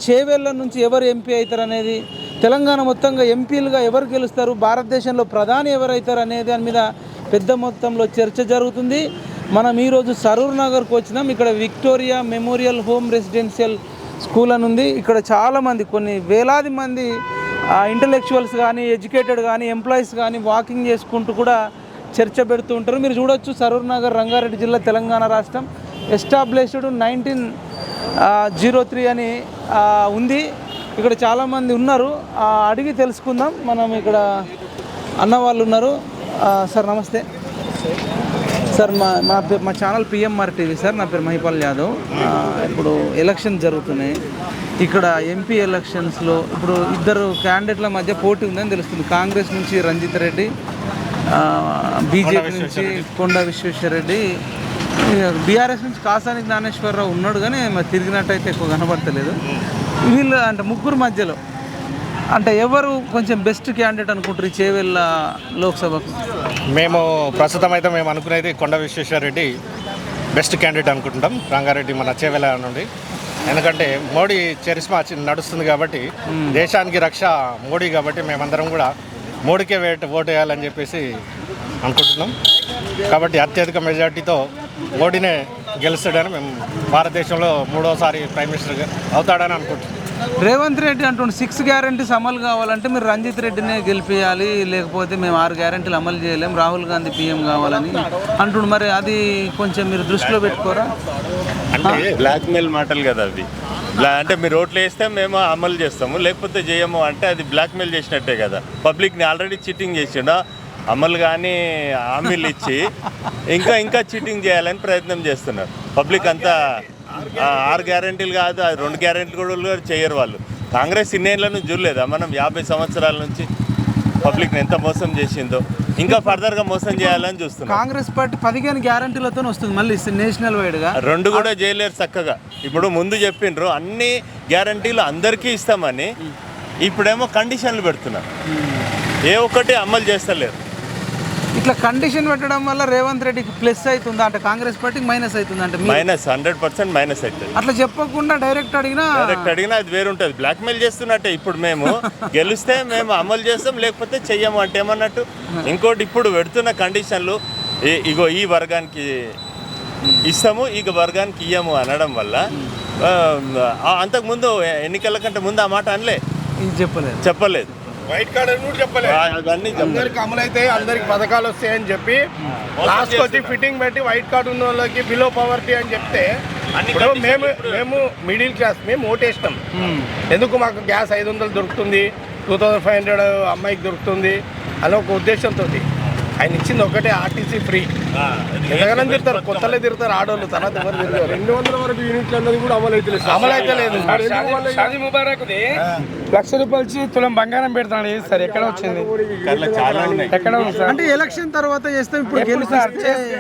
చేవేళ్ల నుంచి ఎవరు ఎంపీ అవుతారు అనేది, తెలంగాణ మొత్తంగా ఎంపీలుగా ఎవరు గెలుస్తారు, భారతదేశంలో ప్రధాని ఎవరైతారు అనే దాని మీద పెద్ద మొత్తంలో చర్చ జరుగుతుంది. మనం ఈరోజు సరూర్ నగర్కి వచ్చినాం. ఇక్కడ Victoria memorial home residential school అని ఉంది. ఇక్కడ చాలామంది కొన్ని వేలాది మంది ఇంటలెక్చువల్స్ కానీ, ఎడ్యుకేటెడ్ కానీ, ఎంప్లాయీస్ కానీ వాకింగ్ చేసుకుంటూ కూడా చర్చ పెడుతూ ఉంటారు. మీరు చూడొచ్చు, సరూర్ నగర్, రంగారెడ్డి జిల్లా, తెలంగాణ రాష్ట్రం. ఎస్టాబ్లిష్డ్ 1903 అని ఉంది. ఇక్కడ చాలామంది ఉన్నారు, అడిగి తెలుసుకుందాం. మనం ఇక్కడ అన్న వాళ్ళు ఉన్నారు. సార్ నమస్తే సార్. మా ఛానల్ పిఎంఆర్ టీవీ సార్. నా పేరు మహిపాల్ యాదవ్. ఇప్పుడు ఎలక్షన్ జరుగుతున్నాయి. ఇక్కడ ఎంపీ ఎలక్షన్స్లో ఇప్పుడు ఇద్దరు క్యాండిడేట్ల మధ్య పోటీ ఉందని తెలుస్తుంది. కాంగ్రెస్ నుంచి రంజిత్ రెడ్డి, బీజేపీ నుంచి కొండ విశ్వేశ్వరరెడ్డి, బీఆర్ఎస్ నుంచి కాసాని జ్ఞానేశ్వరరావు ఉన్నాడు, కానీ మరి తిరిగినట్టయితే ఎక్కువ కనబడతలేదు. వీళ్ళు అంటే ముగ్గురు మధ్యలో అంటే ఎవరు కొంచెం బెస్ట్ క్యాండిడేట్ అనుకుంటారు ఈ చేవెళ్ళ లోక్సభకు? మేము ప్రస్తుతం అయితే మేము అనుకునేది కొండ విశ్వేశ్వరరెడ్డి బెస్ట్ క్యాండిడేట్ అనుకుంటున్నాం, రంగారెడ్డి మన చేవెళ్ళ నుండి. ఎందుకంటే మోడీ చరిస్మా నడుస్తుంది కాబట్టి, దేశానికి రక్ష మోడీ కాబట్టి మేమందరం కూడా మోడీకే ఓటు వేయాలని చెప్పేసి అనుకుంటున్నాం. కాబట్టి అత్యధిక మెజార్టీతో మోడీనే గెలుస్తాడని మేము, భారతదేశంలో మూడోసారి ప్రైమ్ మినిస్టర్గా అవుతాడని అనుకుంటున్నాం. రేవంత్ రెడ్డి అంటుండే 6 గ్యారెంటీస్ అమలు కావాలంటే మీరు రంజిత్ రెడ్డినే గెలిపించాలి, లేకపోతే మేము 6 గ్యారెంటీలు అమలు చేయలేం, రాహుల్ గాంధీ పీఎం కావాలని అంటుండు. మరి అది కొంచెం మీరు దృష్టిలో పెట్టుకోరా? అంటే బ్లాక్మెయిల్ మాటలు కదా అవి. అంటే మీరు ఓట్లు వేస్తే మేము అమలు చేస్తాము, లేకపోతే చేయము అంటే అది బ్లాక్మెయిల్ చేసినట్టే కదా. పబ్లిక్ని ఆల్రెడీ చీటింగ్ చేసిండు, అమలు కానీ హామీలు ఇచ్చి ఇంకా చీటింగ్ చేయాలని ప్రయత్నం చేస్తున్నారు. పబ్లిక్ అంతా 6 గ్యారెంటీలు కాదు, అది 2 గ్యారెంటీలు కూడా చేయరు వాళ్ళు. కాంగ్రెస్ ఇన్నేళ్ళ నుంచి చూడలేదా మనం? 50 సంవత్సరాల నుంచి పబ్లిక్ని ఎంత మోసం చేసిందో, ఇంకా ఫర్దర్గా మోసం చేయాలని చూస్తున్నాం. కాంగ్రెస్ పార్టీ 15 గ్యారెంటీలతో వస్తుంది మళ్ళీ నేషనల్ వైడ్గా. 2 కూడా చేయలేరు చక్కగా. ఇప్పుడు ముందు చెప్పిండ్రు అన్ని గ్యారెంటీలు అందరికీ ఇస్తామని, ఇప్పుడేమో కండిషన్లు పెడుతున్నారు, ఏ ఒక్కటి అమలు చేస్తలేరు. ఇట్లా కండిషన్ పెట్టడం వల్ల రేవంత్ రెడ్డికి ప్లస్ అవుతుందా అంటే కాంగ్రెస్ పార్టీకి మైనస్ అవుతుంది అంటే? మైనస్, 100% మైనస్ అవుతుంది. అట్లా చెప్పకుండా డైరెక్ట్ అడిగినా అది వేరు ఉంటుంది. బ్లాక్మెయిల్ చేస్తున్నట్టే. ఇప్పుడు మేము గెలిస్తే మేము అమలు చేస్తాం, లేకపోతే చెయ్యము అంటే ఏమన్నట్టు. ఇంకోటి, ఇప్పుడు పెడుతున్న కండిషన్లు ఇగో ఈ వర్గానికి ఇస్తాము, ఈ వర్గానికి ఇయ్యము అనడం వల్ల అంతకుముందు ఎన్నికల కంటే ముందు ఆ మాట అనలే, చెప్పలేదు. వైట్ కార్డ్ అని కూడా చెప్పలేదు. అందరికి అమలు అయితే అందరికి పథకాలు వస్తాయని చెప్పి లాస్ట్ వచ్చి ఫిట్టింగ్ పెట్టి వైట్ కార్డు ఉన్న వాళ్ళకి బిలో పవర్టీ అని చెప్తే, ఇప్పుడు మేము మిడిల్ క్లాస్, మేము ఓటేస్తాం. ఎందుకు మాకు గ్యాస్ 500 దొరుకుతుంది, 2500 అమ్మాయికి దొరుకుతుంది అని ఒక ఉద్దేశంతో ఆయన ఇచ్చింది ఒకటే, ఆర్టీసీ ఫ్రీ. ఎంతగానో తిరుగుతారు, కొత్తలే తిరుగుతారు ఆడోళ్ళు, తర్వాత ఎవరు తిరుగుతారు. 200 వరకు యూనిట్లు అన్నది కూడా అమలు అయితే లేదు. షాదీ ముబారక్ ₹1,00,000 ఇచ్చి తులం బంగారం పెడతాడు సార్. ఎక్కడ వచ్చింది? ఎక్కడ ఉంది సార్? అంటే ఎలక్షన్ తర్వాత చేస్తాం. ఇప్పుడు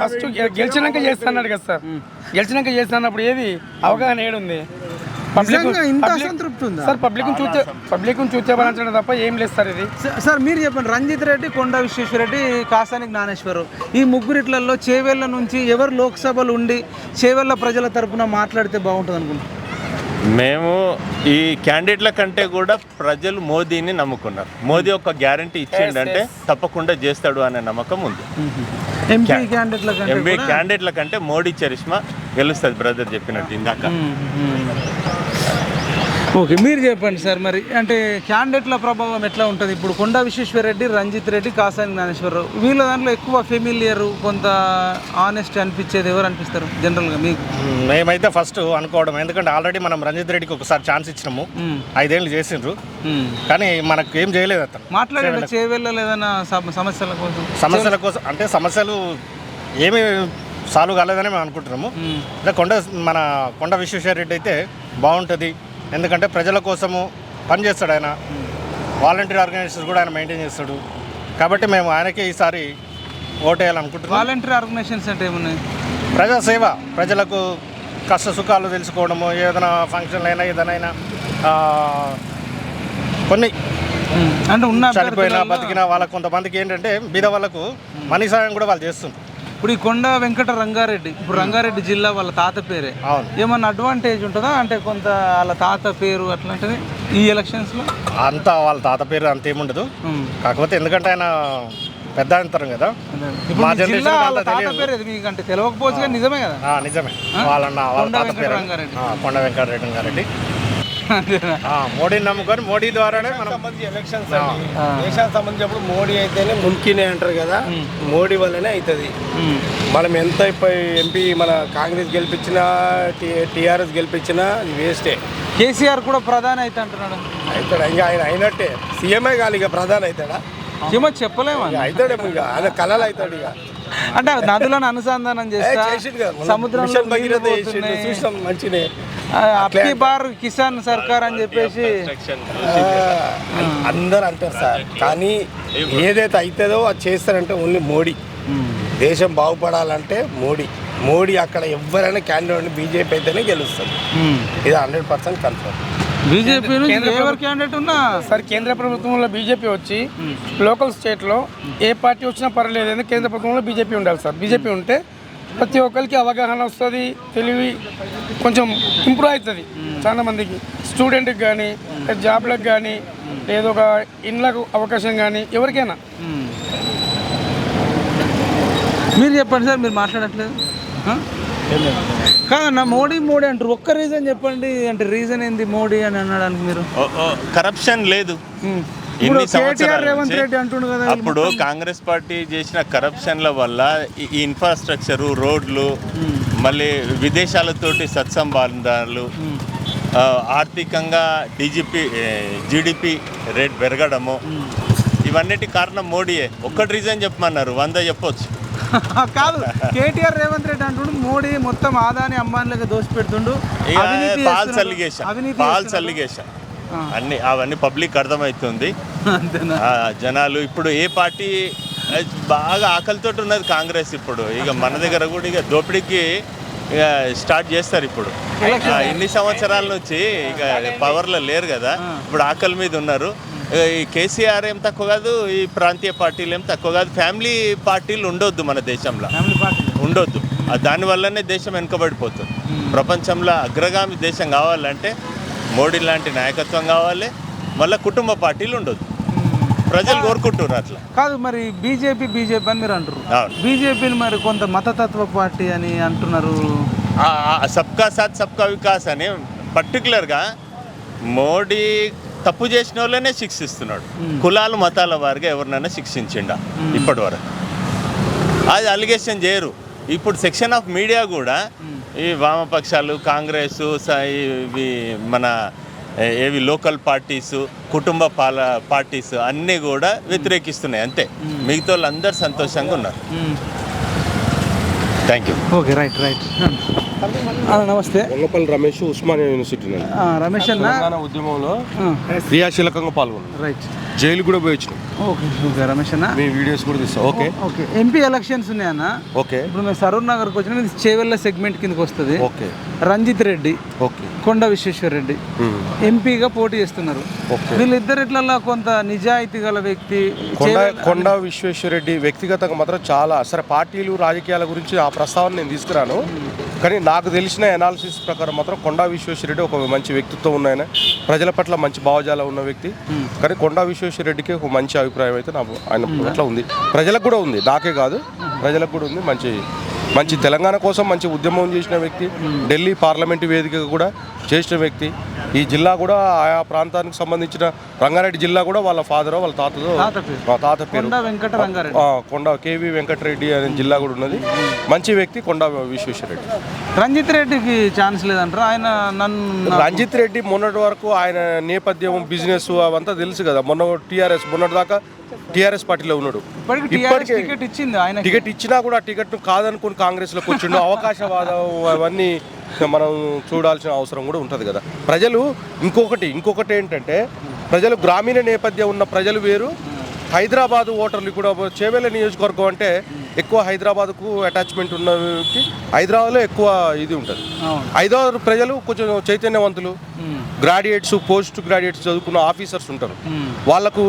ఫస్ట్ గెలిచినాక చేస్తాడు కదా సార్. గెలిచినాక చేస్తున్నప్పుడు ఏది అవగాహన ఏడుంది? పబ్లిక్ చూసేవాలంటే తప్ప ఏం లేదు సార్. ఇది సార్ మీరు చెప్పండి, రంజిత్ రెడ్డి, కొండ విశ్వేశ్వరరెడ్డి, కాసాని జ్ఞానేశ్వరరావు, ఈ ముగ్గురిట్లలో చేవెళ్ళ నుంచి ఎవరు లోక్సభలు ఉండి చేవెళ్ళ ప్రజల తరపున మాట్లాడితే బాగుంటుంది అనుకుంటున్నాం? మేము ఈ క్యాండిడేట్ల కంటే కూడా ప్రజలు మోదీని నమ్ముకున్నారు. మోదీ ఒక గ్యారంటీ ఇచ్చిండంటే తప్పకుండా చేస్తాడు అనే నమ్మకం ఉంది. ఎంపీ క్యాండిడేట్ల కంటే మోడీ చరిష్మా గెలుస్తుంది, బ్రదర్ చెప్పినట్టు ఇందాక. ఓకే, మీరు చెప్పండి సార్. మరి అంటే క్యాండిడేట్ల ప్రభావం ఎట్లా ఉంటుంది? ఇప్పుడు కొండ విశ్వేశ్వరరెడ్డి, రంజిత్ రెడ్డి, కాసాని జ్ఞానేశ్వరరావు, వీళ్ళ దాంట్లో ఎక్కువ ఫెమిలియర్, కొంత ఆనెస్ట్ అనిపించేది ఎవరు అనిపిస్తారు జనరల్గా మీకు? మేమైతే ఫస్ట్ అనుకోవడం, ఎందుకంటే ఆల్రెడీ మనం రంజిత్ రెడ్డికి ఒకసారి ఛాన్స్ ఇచ్చినాము, 5 ఏళ్ళు చేసిండ్రు, కానీ మనకు ఏం చేయలేదు. అతను మాట్లాడే చేయలేదన్న సమస్యల కోసం అంటే సమస్యలు ఏమి సాల్వ్ కాలేదని మేము అనుకుంటున్నాము. కొండ విశ్వేశ్వరరెడ్డి అయితే బాగుంటుంది, ఎందుకంటే ప్రజల కోసము పనిచేస్తాడు ఆయన. వాలంటీర్ ఆర్గనైజేషన్ కూడా ఆయన మెయింటైన్ చేస్తాడు, కాబట్టి మేము ఆయనకే ఈసారి ఓటేయాలనుకుంటున్నాం. వాలంటీర్ ఆర్గనైజేషన్స్ అంటే ఏమున్నాయి? ప్రజాసేవ, ప్రజలకు కష్ట సుఖాలు తెలుసుకోవడము, ఏదైనా ఫంక్షన్లు అయినా ఏదైనా కొన్ని అంటే ఉన్న చనిపోయినా బతికినా వాళ్ళకు కొంతమందికి ఏంటంటే బీద వాళ్ళకు మనీ సాయం కూడా వాళ్ళు చేస్తుంటారు. ఇప్పుడు ఈ కొండ వెంకట రంగారెడ్డి, ఇప్పుడు రంగారెడ్డి జిల్లా వాళ్ళ తాత పేరే, అవును. ఏమన్నా అడ్వాంటేజ్ ఉంటుందా అంటే కొంత వాళ్ళ తాత పేరు అట్లాంటిది ఈ ఎలక్షన్స్లో? అంతా వాళ్ళ తాత పేరు అంతేముండదు, కాకపోతే ఎందుకంటే ఆయన పెద్ద అంతరం కదా. ఇప్పుడు మా మీ జిల్లా జనరేషన్ వాళ్ళ తాత పేరు అది మీకంటే తెలియకపోవచ్చు కానీ నిజమే కదా. నిజమే, వాళ్ళ కొండ తాత వెంకట పేరు రంగారెడ్డి. కొండ వెంకటరెడ్డి. అంతేనా? మోడీని నమ్ముకొని మోడీ ద్వారానే మనం సంబంధించి ఎలక్షన్స్ దేశానికి సంబంధించినప్పుడు మోడీ అయితేనే ముమ్కినే అంటారు కదా, మోడీ వల్లనే అవుతుంది. మనం ఎంత ఎంపీ మన కాంగ్రెస్ గెలిపించినా టీఆర్ఎస్ గెలిపించినా వేస్టే. కేసీఆర్ కూడా ప్రధాని అయితే అంటున్నాడు. అవుతాడు ఇంకా, ఆయన అయినట్టే సీఎంఏ కాదు ఇక ప్రధాని అవుతాడా? ఏమో చెప్పలేము. అవుతాడేమో ఇక, ఆయన కళలు అవుతాడు ఇక. అంటే నదులను అనుసంధానం చేస్తా, సముద్రంలో నీళ్లు పోతున్నాయి. చూసాం మంచినే. అప్కి బార్ కిసాన్ సర్కార్ అని చెప్పేసి అందరు అంటారు సార్, కానీ ఏదైతే అవుతుందో అది చేస్తారంటే ఓన్లీ మోడీ. దేశం బాగుపడాలంటే మోడీ అక్కడ ఎవరైనా క్యాండిడేట్ బీజేపీ అయితేనే గెలుస్తుంది. ఇది 100% కన్ఫర్మ్. బీజేపీ ఎవరు క్యాండిడేట్ ఉన్నా సార్ కేంద్ర ప్రభుత్వంలో బీజేపీ వచ్చి లోకల్ స్టేట్లో ఏ పార్టీ వచ్చినా పర్లేదు, ఎందుకంటే కేంద్ర ప్రభుత్వంలో బీజేపీ ఉండాలి సార్. బీజేపీ ఉంటే ప్రతి ఒక్కరికి అవగాహన వస్తుంది, తెలివి కొంచెం ఇంప్రూవ్ అవుతుంది. చాలా మందికి స్టూడెంట్కి కానీ, జాబ్లకు కానీ, ఏదో ఒక ఇండ్లకు అవకాశం కానీ, ఎవరికైనా. మీరు చెప్పండి సార్, మీరు మాట్లాడట్లేదు కాదన్నా. మోడీ అంటారు, ఒక్క రీజన్ చెప్పండి అంటే రీజన్ ఏంది మోడీ అని అనడానికి? మీరు కరప్షన్ లేదు ఇప్పుడు కేటీఆర్ రేవంత్ రెడ్డి అంటుండు కదా, అప్పుడు కాంగ్రెస్ పార్టీ చేసిన కరప్షన్ల వల్ల ఈ ఇన్ఫ్రాస్ట్రక్చరు, రోడ్లు, మళ్ళీ విదేశాలతోటి సత్సంబంధాలు, ఆర్థికంగా జీడిపి రేట్ పెరగడము, ఇవన్నిటి కారణం మోడీయే. ఒక్కటి రీజన్ చెప్పమన్నారు, 100 చెప్పొచ్చు. కాదు, కేటీఆర్ రేవంత్ రెడ్డి అంటుండు మోడీ మొత్తం ఆదాని అంబానీలకు దోసి పెడుతుండు, ఫాల్స్ అలిగేషన్ అవన్నీ పబ్లిక్ అర్థమవుతుంది. జనాలు ఇప్పుడు ఏ పార్టీ బాగా ఆకలితో ఉన్నది కాంగ్రెస్. ఇప్పుడు ఇక మన దగ్గర కూడా ఇక దోపిడీకి స్టార్ట్ చేస్తారు. ఇప్పుడు ఇన్ని సంవత్సరాల నుంచి ఇక పవర్లో లేరు కదా, ఇప్పుడు ఆకలి మీద ఉన్నారు. ఈ కేసీఆర్ ఏం తక్కువ కాదు, ఈ ప్రాంతీయ పార్టీలు ఏం తక్కువ కాదు. ఫ్యామిలీ పార్టీలు ఉండొద్దు మన దేశంలో, ఉండొద్దు. దానివల్లనే దేశం వెనుకబడిపోతుంది. ప్రపంచంలో అగ్రగామి దేశం కావాలంటే మోడీ లాంటి నాయకత్వం కావాలి, మళ్ళీ కుటుంబ పార్టీలు ఉండొద్దు. ప్రజలు కోరుకుంటున్నారు అట్లా. కాదు మరి బీజేపీ అని మీరు అంటారు. బీజేపీని మరి కొంత మతతత్వ పార్టీ అని అంటున్నారు. సబ్కా సాత్ సబ్కా వికాస్ అని పర్టికులర్గా మోడీ తప్పు చేసిన వాళ్ళనే శిక్షిస్తున్నాడు. కులాలు మతాల వారిగా ఎవరినైనా శిక్షించిండా ఇప్పటి వరకు? అది అలిగేషన్ చేయరు. ఇప్పుడు సెక్షన్ ఆఫ్ మీడియా కూడా ఈ వామపక్షాలు, కాంగ్రెస్, ఇవి మన ఏవి లోకల్ పార్టీసు, కుటుంబ పార్టీస్ అన్నీ కూడా వ్యతిరేకిస్తున్నాయి. అంతే, మిగతా వాళ్ళు అందరు సంతోషంగా ఉన్నారు. Thank you. Okay, right. నమస్తే. వంగపల్లి రమేష్, ఉస్మానియా యూనివర్సిటీ. రమేష్ అన్న తెలంగాణ ఉద్యమంలో క్రియాశీలకంగా పాల్గొన్నాను. రైట్. జైలు కూడా పోయి వచ్చినాం. ఓకే రమేష్ అన్న, మీ వీడియోస్ కూడా తీస్తాం. ఓకే. ఎంపీ ఎలక్షన్స్ ఉన్నాయన్న. ఓకే. ఇప్పుడు మేము సరూర్ నగర్కి వచ్చిన చేవెళ్ళ సెగ్మెంట్ కిందకి వస్తుంది. ఓకే. రంజిత్ రెడ్డి, ఓకే, కొండ విశ్వేశ్వర రెడ్డి ఎంపీగా పోటీ చేస్తున్నారు. వీళ్ళిద్దరిట్లలో కొంత నిజాయితీ గల వ్యక్తి కొండ విశ్వేశ్వర రెడ్డి వ్యక్తిగతంగా మాత్రం చాలా, సరే పార్టీలు రాజకీయాల గురించి ఆ ప్రస్తావన నేను తీసుకురాను, కానీ నాకు తెలిసిన అనాలిసిస్ ప్రకారం మాత్రం కొండా విశ్వేశ్వర రెడ్డి ఒక మంచి వ్యక్తిత్వం ఉన్నాయన, ప్రజల పట్ల మంచి భావజాలం ఉన్న వ్యక్తి. కానీ కొండా విశ్వేశ్వర రెడ్డికి ఒక మంచి అభిప్రాయం అయితే నాకు ఆయన పట్ల ఉంది, ప్రజలకు కూడా ఉంది, నాకే కాదు ప్రజలకు కూడా ఉంది. మంచి తెలంగాణ కోసం మంచి ఉద్యమం చేసిన వ్యక్తి, ఢిల్లీ పార్లమెంటు వేదికగా కూడా చేసిన వ్యక్తి. ఈ జిల్లా కూడా ఆయా ప్రాంతానికి సంబంధించిన రంగారెడ్డి జిల్లా కూడా వాళ్ళ ఫాదర్ వాళ్ళ తాత పేరు కొండ కేవీ వెంకటరెడ్డి అనే జిల్లా కూడా ఉన్నది. మంచి వ్యక్తి కొండ విశ్వేశ్వర రెడ్డి. రంజిత్ రెడ్డికి ఛాన్స్ లేదంటారు. ఆయన రంజిత్ రెడ్డి మొన్నటి వరకు ఆయన నేపథ్యం బిజినెస్ అవంతా తెలుసు కదా. మొన్నటి దాకా టీఆర్ఎస్ పార్టీలో ఉన్నాడు. ఇప్పటికే టికెట్ ఇచ్చినా కూడా టికెట్ కాదనుకుని కాంగ్రెస్లోకి వచ్చిండు. అవకాశవాదం అవన్నీ మనం చూడాల్సిన అవసరం కూడా ఉంటుంది కదా. ప్రజలు ఇంకొకటి ఏంటంటే, ప్రజలు గ్రామీణ నేపథ్యం ఉన్న ప్రజలు వేరు, హైదరాబాదు ఓటర్లు కూడా. చేవెళ్ళ నియోజకవర్గం అంటే ఎక్కువ హైదరాబాద్కు అటాచ్మెంట్ ఉన్నకి, హైదరాబాద్లో ఎక్కువ ఇది ఉంటుంది. హైదరాబాద్ ప్రజలు కొంచెం చైతన్యవంతులు, గ్రాడ్యుయేట్స్, పోస్ట్ గ్రాడ్యుయేట్స్ చదువుకున్న ఆఫీసర్స్ ఉంటారు. వాళ్ళకు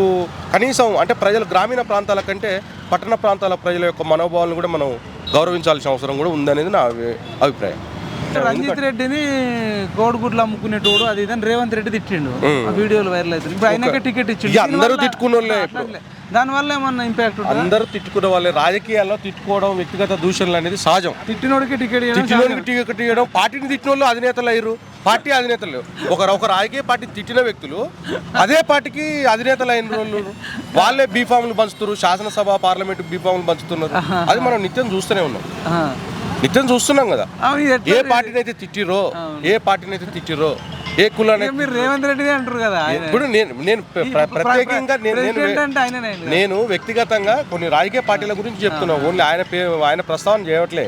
కనీసం అంటే ప్రజలు గ్రామీణ ప్రాంతాల కంటే పట్టణ ప్రాంతాల ప్రజల యొక్క మనోభావాలను కూడా మనం గౌరవించాల్సిన అవసరం కూడా ఉందనేది నా అభిప్రాయం. రంజిత్ రెడ్డిని కోడిగుడ్లు అమ్ముకునేటోడు అది ఇదని రేవంత్ రెడ్డి తిట్టిండు, ఆ వీడియోలు వైరల్ అవుతుంది. ఇప్పుడు ఆయనకే టికెట్ ఇచ్చిండు, అందరూ తిట్టుకున్న దానివల్ల ఏమన్నా ఇంపాక్ట్ ఉంటుంది? అందరూ తిట్టుకున్న వాళ్ళే. రాజకీయాల్లో తిట్టుకోవడం, వ్యక్తిగత దూషణలు అనేది సహజం. తిట్టినోడికి టికెట్ టికెట్ ఇవ్వడం, పార్టీని తిట్టిన వాళ్ళు అధినేతలు అయ్యారు, పార్టీ అధినేతలు. ఒక రాజకీయ పార్టీ తిట్టిన వ్యక్తులు అదే పార్టీకి అధినేతలు అయిన వాళ్ళు వాళ్ళే బీఫామ్లు పంచుతారు, శాసనసభ పార్లమెంట్ బీఫామ్లు పంచుతున్నారు. అది మనం నిత్యం చూస్తూనే ఉన్నాం, నిత్యం చూస్తున్నాం కదా. ఏ పార్టీని అయితే తిట్టిరో, ఏ కులాన్ని మీరు రేవంత్ రెడ్డి అంటారు కదా. ఇప్పుడు నేను ప్రత్యేకంగా నేను వ్యక్తిగతంగా కొన్ని రాజకీయ పార్టీల గురించి చెప్తున్నా. ఓన్లీ ఆయన ప్రస్తావన చేయట్లే.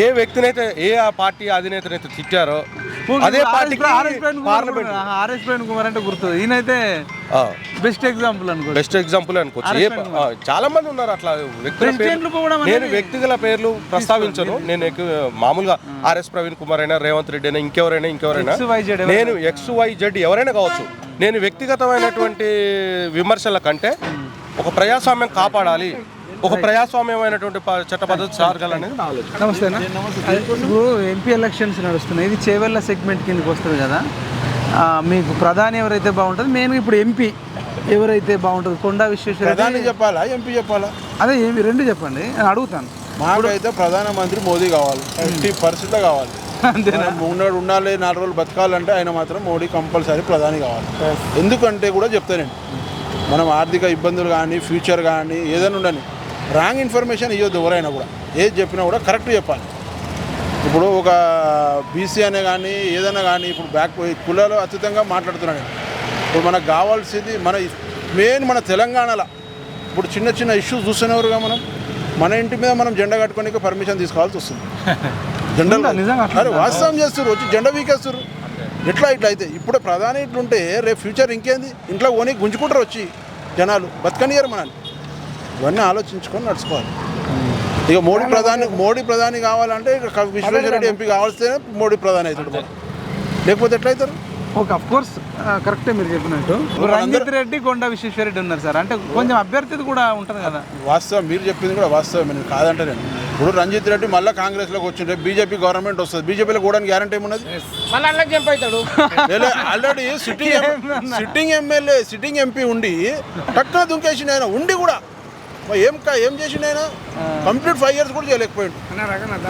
ఏ వ్యక్తినైతే ఏ పార్టీ అధినేతనైతే తిట్టారో అదే పార్టీకి పార్లమెంట్ ఆర్ఎస్ ప్రవీణ్ కుమార్ అంటే గుర్తుంది. ఈయనైతే బెస్ట్ ఎగ్జాంపుల్ అనుకోవచ్చు. చాలా మంది ఉన్నారు అట్లా వ్యక్తుల పేర్లు. నేను వ్యక్తిగత పేర్లు ప్రస్తావించను. నేను మామూలుగా ఆర్ఎస్ ప్రవీణ్ కుమార్ అయినా, రేవంత్ రెడ్డి అయినా, ఇంకెవరైనా నేను XYZ ఎవరైనా కావచ్చు. నేను వ్యక్తిగతమైనటువంటి విమర్శల కంటే ఒక ప్రజాస్వామ్యం కాపాడాలి, ఒక ప్రజాస్వామ్యమైనటువంటి చట్ట పద్ధతి సాగాలనేది నా ఆలోచన. నమస్తేనా. ఇప్పుడు ఎంపీ ఎలక్షన్స్ నడుస్తున్నాయి, ఇది చేవెళ్ళ సెగ్మెంట్ కిందకి వస్తుంది కదా. మీకు ప్రధాని ఎవరైతే బాగుంటుంది, మెయిన్ ఇప్పుడు ఎంపీ ఎవరైతే బాగుంటుంది? కొండా విశ్వేశ్వర ప్రధాని చెప్పాలా, ఎంపీ చెప్పాలా? అదే ఏమి రెండు చెప్పండి, నేను అడుగుతాను. మాకైతే ప్రధానమంత్రి మోదీ కావాలి, 50% కావాలి. ఉన్నాడు ఉండాలి, 4 రోజులు బతకాలంటే ఆయన మాత్రం మోడీ కంపల్సరీ ప్రధాని కావాలి. ఎందుకంటే కూడా చెప్తానండి, మనం ఆర్థిక ఇబ్బందులు కానీ, ఫ్యూచర్ కానీ ఏదైనా ఉండని రాంగ్ ఇన్ఫర్మేషన్ ఇవ్వద్దు. ఎవరైనా కూడా ఏది చెప్పినా కూడా కరెక్ట్ చెప్పాలి. ఇప్పుడు ఒక బీసీ అనే కానీ ఏదైనా కానీ ఇప్పుడు కులాలు అతీతంగా మాట్లాడుతున్నాను. ఇప్పుడు మనకు కావాల్సింది మన తెలంగాణలో ఇప్పుడు చిన్న చిన్న ఇష్యూస్ చూస్తున్నవారుగా మన ఇంటి మీద మనం జెండా కట్టుకోనికి పర్మిషన్ తీసుకోవాల్సి వస్తుంది. జెండా వాస్తవం చేస్తారు, వచ్చి జెండా వీకేస్తారు. ఇట్లా అయితే ఇప్పుడు ప్రధాని ఇట్లుంటే రేపు ఫ్యూచర్ ఇంకేంది? ఇంట్లో ఓని గుంజుకుంటారు వచ్చి జనాలు, బతకనియరు మనల్ని. ఇవన్నీ ఆలోచించుకొని నడుచుకోవాలి. ఇక మోడీ ప్రధాని కావాలంటే విశ్వేశ్వర రెడ్డి ఎంపీ కావాల్సినే మోడీ ప్రధాని అవుతాడు, లేకపోతే ఎట్లయితారు? ఓకే, అఫ్ కోర్స్ కరెక్టే మీరు చెప్పినట్టు. రంజిత్ రెడ్డి, కొండా విశ్వేశ్వర రెడ్డి ఉన్నారు సార్, అంటే కొంచెం అభ్యర్థి కూడా ఉంటుంది కదా. వాస్తవం మీరు చెప్పింది కూడా వాస్తవం, నేను కాదంటే నేను ఇప్పుడు రంజిత్ రెడ్డి మళ్ళీ కాంగ్రెస్లోకి వచ్చిండే బీజేపీ గవర్నమెంట్ వస్తుంది, బీజేపీలో కూడా గ్యారంటీ ఏమున్నది? ఆల్రెడీ సిట్టింగ్ ఎంపీ ఉండి టక్కున దుంకేసిండు ఆయన, ఉండి కూడా ఏం చేసిండు ఆయన? కంప్లీట్ 5 years కూడా చేయలేకపోయిండు,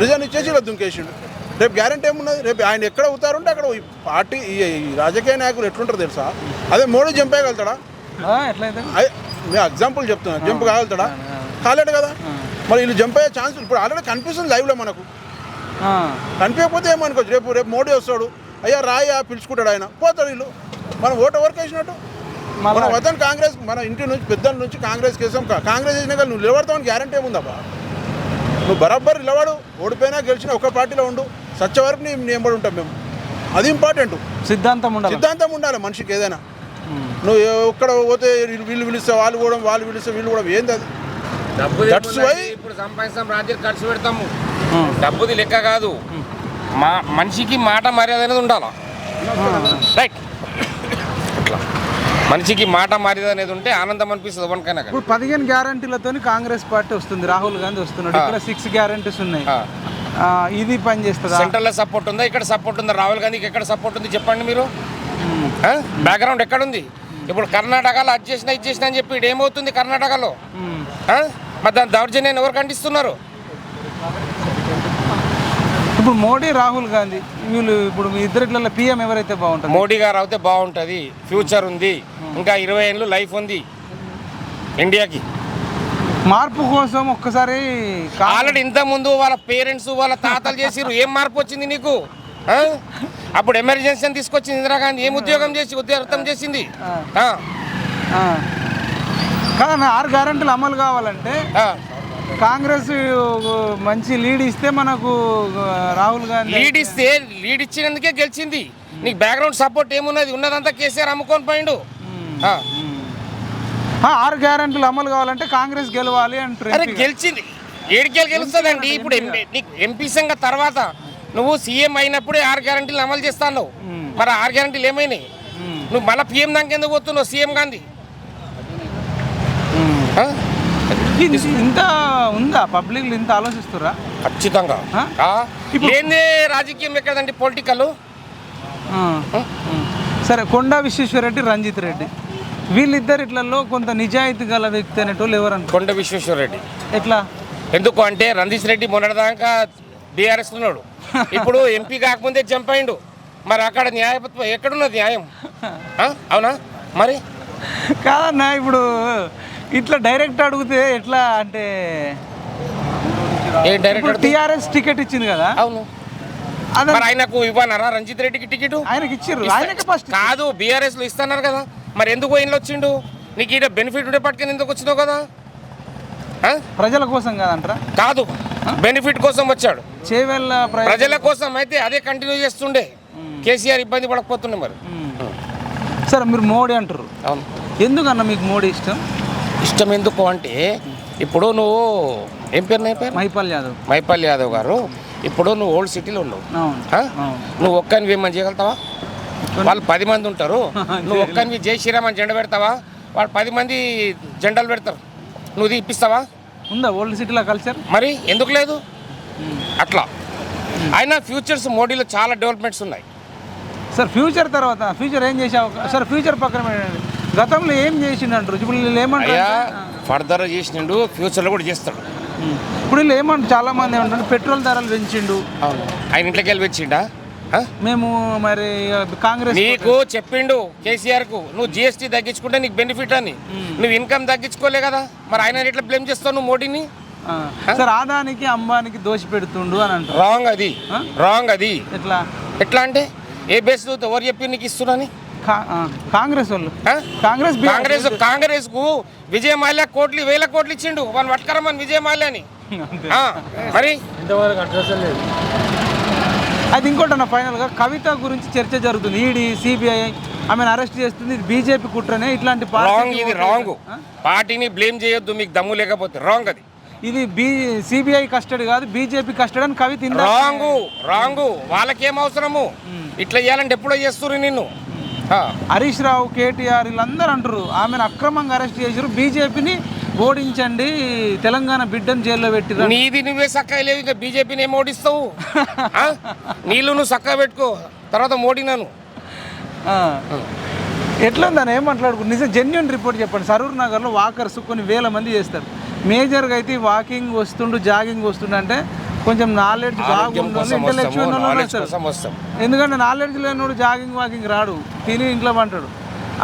రిజైన్ ఇచ్చేసి ఇలా దుంకేసిండు. రేపు గ్యారంటీ ఏమున్నది? రేపు ఆయన ఎక్కడ అవుతారంటే అక్కడ పార్టీ ఈ రాజకీయ నాయకులు ఎట్లుంటారు తెలుసా? అదే మోడీ జంప్ అయ్యగలుగుతాడా? మేము ఎగ్జాంపుల్ చెప్తున్నా, జంప్ కాగలుగుతాడా? కాలేడు కదా. మరి వీళ్ళు జంప్ అయ్యే ఛాన్స్ ఇప్పుడు ఆల్రెడీ కనిపిస్తుంది లైవ్లో మనకు. కనిపించకపోతే ఏమనుకోవచ్చు, రేపు మోడీ వస్తాడు, అయ్యా రాయా పిలుచుకుంటాడు, ఆయన పోతాడు. వీళ్ళు మనం ఓటు ఎవరికి వేసినట్టు? మన వతన్ కాంగ్రెస్, మన ఇంటి నుంచి పెద్దల నుంచి కాంగ్రెస్ కేసాం. కాంగ్రెస్ వేసినా కానీ నువ్వు నిలబడతామని గ్యారంటీ ఏముందబ్బా? నువ్వు బరాబర్ నిలబడు, ఓడిపోయినా గెలిచినా ఒక పార్టీలో ఉండు, సచ్చ వరకు నీ ఎంబడి ఉంటాం మేము. అది ఇంపార్టెంట్. సిద్ధాంతం ఉండాలి మనిషికి ఏదైనా. నువ్వు ఎక్కడ పోతే వీళ్ళు పిలిస్తే వాళ్ళు కూడా, వాళ్ళు పిలిస్తే వీళ్ళు కూడా, ఏంది అది? ఇప్పుడు సంపాదిస్తాం, రాజ్యం ఖర్చు పెడతాము, డబ్బుది లెక్క కాదు. మనిషికి మాట మర్యాద అనేది ఉండాలి, రైట్? అట్లా మనిషికి మాట మర్యాద అనేది ఉంటే ఆనందం అనిపిస్తుంది ఎవరికైనా. ఇప్పుడు 15 గ్యారంటీలతో కాంగ్రెస్ పార్టీ వస్తుంది, రాహుల్ గాంధీ వస్తున్నాడు, ఇక్కడ 6 గ్యారంటీస్ ఉన్నాయి. ఇది పని చేస్తుంది. సెంట్రల్లో సపోర్ట్ ఉందా, ఇక్కడ సపోర్ట్ ఉందా? రాహుల్ గాంధీకి ఎక్కడ సపోర్ట్ ఉంది చెప్పండి మీరు? బ్యాక్గ్రౌండ్ ఎక్కడుంది? ఇప్పుడు కర్ణాటకలో అది చేసినా ఇది చేసినా అని చెప్పి ఇది ఏమవుతుంది కర్ణాటకలో? మరి దాని దౌర్జన్యాన్ని ఎవరు ఖండిస్తున్నారు? ఇప్పుడు మోడీ, రాహుల్ గాంధీ వీళ్ళు ఇప్పుడు మీ ఇద్దరిలో పిఎం ఎవరైతే బాగుంటుంది? మోడీ గారు అయితే బాగుంటుంది, ఫ్యూచర్ ఉంది, ఇంకా 20 ఏళ్ళు లైఫ్ ఉంది ఇండియాకి. మార్పు కోసం ఒక్కసారి ఆల్రెడీ ఇంతకుముందు వాళ్ళ పేరెంట్స్ వాళ్ళ తాతలు చేసిరు, ఏం మార్పు వచ్చింది నీకు? అప్పుడు ఎమర్జెన్సీ అని తీసుకొచ్చింది ఇందిరాగాంధీ, ఏం ఉద్యోగం చేసింది? కానీ 6 గ్యారెంటీలు అమలు కావాలంటే కాంగ్రెస్ మంచి లీడ్ ఇస్తే మనకు రాహుల్ గాంధీ లీడ్ ఇచ్చినందుకే గెలిచింది. నీకు బ్యాక్గ్రౌండ్ సపోర్ట్ ఏమున్నది? ఉన్నదంతా కేసీఆర్ అమ్ముకొని పోయిండు. 6 గ్యారెంటీలు అమలు కావాలంటే కాంగ్రెస్ గెలవాలి అంటారు. గెలిచింది, ఏడికేళ్ళు గెలుస్తుందండి. ఇప్పుడు నీకు ఎంపీ సంఘ తర్వాత నువ్వు సీఎం అయినప్పుడే 6 గ్యారెంటీలు అమలు చేస్తాను. మరి 6 గ్యారెంటీలు ఏమైనాయి? నువ్వు మళ్ళీ పిఎం దానికి ఎందుకు పోతున్నావు? సీఎం గాంధీ ఇంత ఉందా పబ్లిక్ ఇంత ఆలోచిస్తురా? ఖచ్చితంగా. ఏంది రాజకీయం ఎక్కడండి పొలిటికల్. సరే, కొండా విశ్వేశ్వరరెడ్డి, రంజిత్ రెడ్డి వీళ్ళిద్దరిట్లలో కొంత నిజాయితీ గల వ్యక్తి అనేటోళ్ళు ఎవరంటారు? కొండ విశ్వేశ్వరరెడ్డి. ఎట్లా? ఎందుకు అంటే రంజిత్ రెడ్డి మొన్నటిదాకా బీఆర్ఎస్ ఉన్నాడు, ఇప్పుడు ఎంపీ కాకముందే జంప్ అయిండు. మరి అక్కడ న్యాయపత్వం ఎక్కడున్నది న్యాయం? అవునా? మరి కాదన్నా, ఇప్పుడు ఇట్లా డైరెక్ట్ అడిగితే ఎట్లా అంటే డైరెక్ట్ టీఆర్ఎస్ టికెట్ ఇచ్చింది కదా. అవును, మరి ఆయనకు ఇవ్వనారా రంజిత్ రెడ్డికి టికెట్? ఆయనకి ఇచ్చిర్రు, ఆయనకి ఫస్ట్ కాదు బీఆర్ఎస్ లో ఇస్తున్నారు కదా. మరి ఎందుకు ఆయనలో వచ్చిండు? నీకు ఈడ బెనిఫిట్ ఉండే పట్టుకుని ఎందుకు వచ్చినావు కదా? ప్రజల కోసం కాదంటారా? కాదు, బెనిఫిట్ కోసం వచ్చాడు. చేవెళ్ళ ప్రజల కోసం అయితే అదే కంటిన్యూ చేస్తుండే, కేసీఆర్ ఇబ్బంది పడకపోతుండే. మరి సరే, మీరు మోడీ అంటారు. అవును. ఎందుకన్నా మీకు మోడీ ఇష్టం? ఇష్టం ఎందుకు అంటే ఇప్పుడు నువ్వు ఏం పేరు నా పేరు? మైపాల్ యాదవ్ గారు. ఇప్పుడు నువ్వు ఓల్డ్ సిటీలో ఉన్నావు, నువ్వు ఒక్కనివి ఏమని చేయగలుగుతావా? వాళ్ళు 10 మంది ఉంటారు, నువ్వు ఒక్కనివి జై శ్రీరామ్ అని జెండా పెడతావా? వాళ్ళు 10 మంది జెండాలు పెడతారు, నువ్వు ఇప్పిస్తావా? ఉందా ఓల్డ్ సిటీలో కల్చర్? మరి ఎందుకు లేదు? అట్లా అయినా ఫ్యూచర్స్ మోడీలో చాలా డెవలప్మెంట్స్ ఉన్నాయి. సార్, ఫ్యూచర్ తర్వాత ఫ్యూచర్ ఏం చేసావు? సార్, ఫ్యూచర్ పక్కన పెట్టండి, గతంలో ఏం చేసిండు అంటారు. ఇప్పుడు వీళ్ళు ఏమంటారు? ఫర్దర్ చేసిండు, ఫ్యూచర్లో కూడా చేస్తాడు. ఇప్పుడు వీళ్ళు ఏమంటారు, చాలా మంది ఏమంటారు పెట్రోల్ ధరలు పెంచిండు. ఆయన ఇంట్లోకి వెళ్ళి పెంచిండా? మేము మరి కాంగ్రెస్ నీకు చెప్పిండు కేసీఆర్కు, నువ్వు జిఎస్టీ తగ్గించుకుంటే నీకు బెనిఫిట్ అని. నువ్వు ఇన్కమ్ తగ్గించుకోలే కదా, మరి ఆయన ఎట్లా బ్లేమ్ చేస్తావు నువ్వు మోడీని? సార్, ఆదానికి అంబానికి దోషి పెడుతుండు అని అంటారు. రాంగ్ అది, రాంగ్ అది. ఎట్లా ఎట్లా అంటే ఏ బేస్ ఎవరు చెప్పి నీకు ఇస్తున్నాని? కాంగ్రెస్ వాళ్ళు, కాంగ్రెస్ కు విజయ్ మాల్యా వేల కోట్లు ఇచ్చిండు, వాళ్ళు పట్టుకరమని విజయ్ మాల్యాని. మరి అది ఇంకోటన్నా, ఫైనల్గా కవిత గురించి చర్చ జరుగుతుంది. ఈడీ సిబిఐ ఆమెను అరెస్ట్ చేస్తుంది, ఇది బీజేపీ కుట్రనే. ఇట్లాంటి ఇది రాంగ్. పార్టీని బ్లేమ్ చేయొద్దు మీకు దమ్ము లేకపోతే. రాంగ్ అది. ఇది సిబిఐ కస్టడీ కాదు, బీజేపీ కస్టడీ అని కవిత. రాంగ్. వాళ్ళకేం అవసరము? ఇట్లా చేయాలంటే ఎప్పుడో చేస్తున్నారు నిన్ను. హరీష్ రావు, కేటీఆర్ వీళ్ళందరూ అంటారు ఆమెను అక్రమంగా అరెస్ట్ చేశారు, బీజేపీని ఓడించండి, తెలంగాణ బిడ్డను జైల్లో పెట్టిరు. నీది నువ్వే చక్కగా లేవు, ఇంకా బీజేపీని ఏం ఓడిస్తావు? నీళ్ళు నువ్వు చక్కగా పెట్టుకో, తర్వాత మోడీనాను. ఎట్లుందని ఏం మాట్లాడుకుంటు? నిజం జెన్యున్ రిపోర్ట్ చెప్పండి. సరూర్ నగర్లో వాకర్స్ కొన్ని వేల మంది చేస్తారు. మేజర్గా అయితే వాకింగ్ వస్తుండు, జాగింగ్ వస్తుండు అంటే కొంచెం నాలెడ్జ్ బాగుండు, ఇంటెలెక్చువల్ వస్తారు. ఎందుకంటే నాలెడ్జ్ లేనివాడు జాగింగ్ వాకింగ్ రాడు, తిని ఇంట్లో పంటాడు.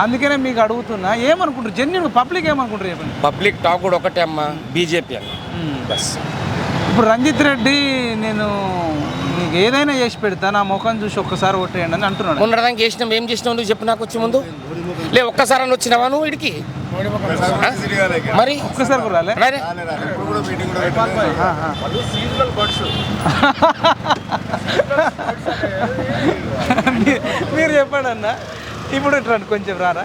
అందుకనే మీకు అడుగుతున్నా, ఏమనుకుంటారు జెన్యున్ పబ్లిక్ ఏమనుకుంటారు చెప్పండి? పబ్లిక్ టాక్ కూడా ఒకటే అమ్మా, బీజేపీ అన్న బస్. ఇప్పుడు రంజిత్ రెడ్డి నేను మీకు ఏదైనా చేసి పెడతా, నా ముఖం చూసి ఒక్కసారి కొట్టేయండి అని అంటున్నాడు. ఉండడానికి చేసినాం, ఏం చేసినావు నువ్వు చెప్పు నాకు వచ్చే ముందు. లే ఒక్కసారి అని వచ్చినావా నువ్వు ఇడికి? మరి ఒక్కసారి కూడా రాలే. మీరు చెప్పండి అన్న. ఇప్పుడు ఇట్లా కొంచెం రారా,